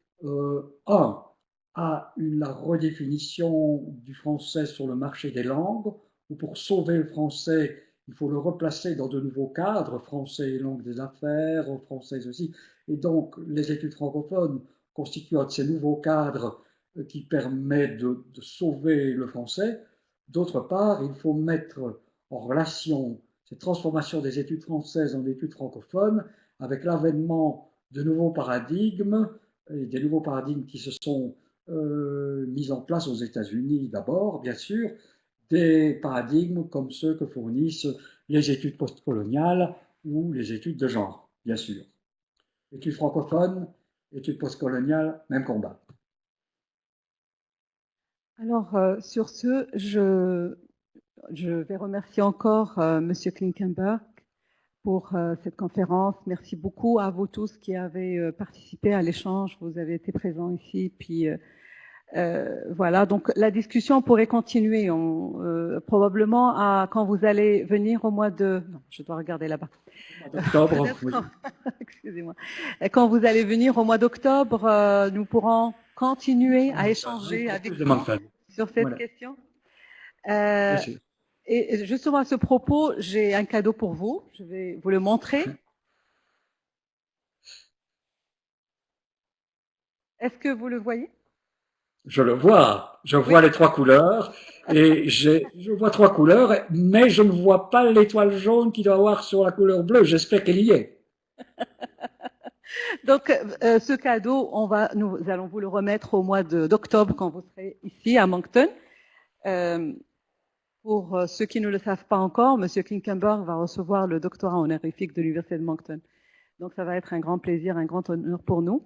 à la redéfinition du français sur le marché des langues, où pour sauver le français, il faut le replacer dans de nouveaux cadres, français et langue des affaires, française aussi, et donc les études francophones constituent un de ces nouveaux cadres qui permet de sauver le français. D'autre part, il faut mettre en relation cette transformation des études françaises en études francophones avec l'avènement de nouveaux paradigmes, et des nouveaux paradigmes qui se sont mis en place aux États-Unis d'abord, bien sûr, des paradigmes comme ceux que fournissent les études postcoloniales ou les études de genre, bien sûr. Études francophones, études postcoloniales, même combat. Alors, sur ce, je vais remercier encore Monsieur Klinkenberg pour cette conférence. Merci beaucoup à vous tous qui avez participé à l'échange. Vous avez été présents ici. Puis voilà, donc la discussion pourrait continuer. Probablement quand vous allez venir au mois de... Non, je dois regarder là-bas. D'octobre, oui. Excusez-moi. Quand vous allez venir au mois d'octobre, nous pourrons continuer à échanger avec vous sur cette question. Et justement à ce propos, j'ai un cadeau pour vous. Je vais vous le montrer. Est-ce que vous le voyez? Je le vois. Je vois les trois couleurs. Et je vois trois couleurs, mais je ne vois pas l'étoile jaune qu'il doit avoir sur la couleur bleue. J'espère qu'elle y est. Donc, ce cadeau, nous allons vous le remettre au mois d'octobre quand vous serez ici à Moncton. Pour ceux qui ne le savent pas encore, M. Klinkenberg va recevoir le doctorat honorifique de l'Université de Moncton. Donc, ça va être un grand plaisir, un grand honneur pour nous.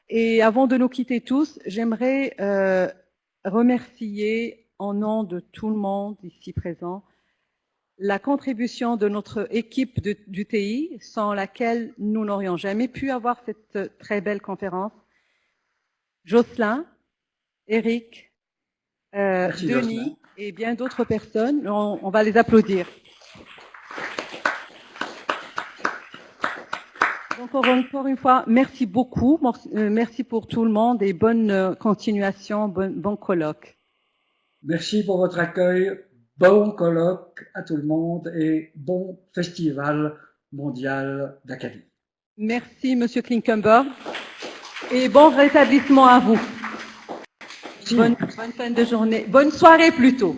Et avant de nous quitter tous, j'aimerais remercier en nom de tout le monde ici présent la contribution de notre équipe du TI, sans laquelle nous n'aurions jamais pu avoir cette très belle conférence. Jocelyn, Eric, Merci, Denis Jocelyn. Et bien d'autres personnes. On va les applaudir. Donc encore une fois, merci beaucoup. Merci pour tout le monde et bonne continuation, bon colloque. Merci pour votre accueil. Bon colloque à tout le monde et bon festival mondial d'Acadie. Merci, Monsieur Klinkenberg. Et bon rétablissement à vous. Bonne fin de journée. Bonne soirée plutôt.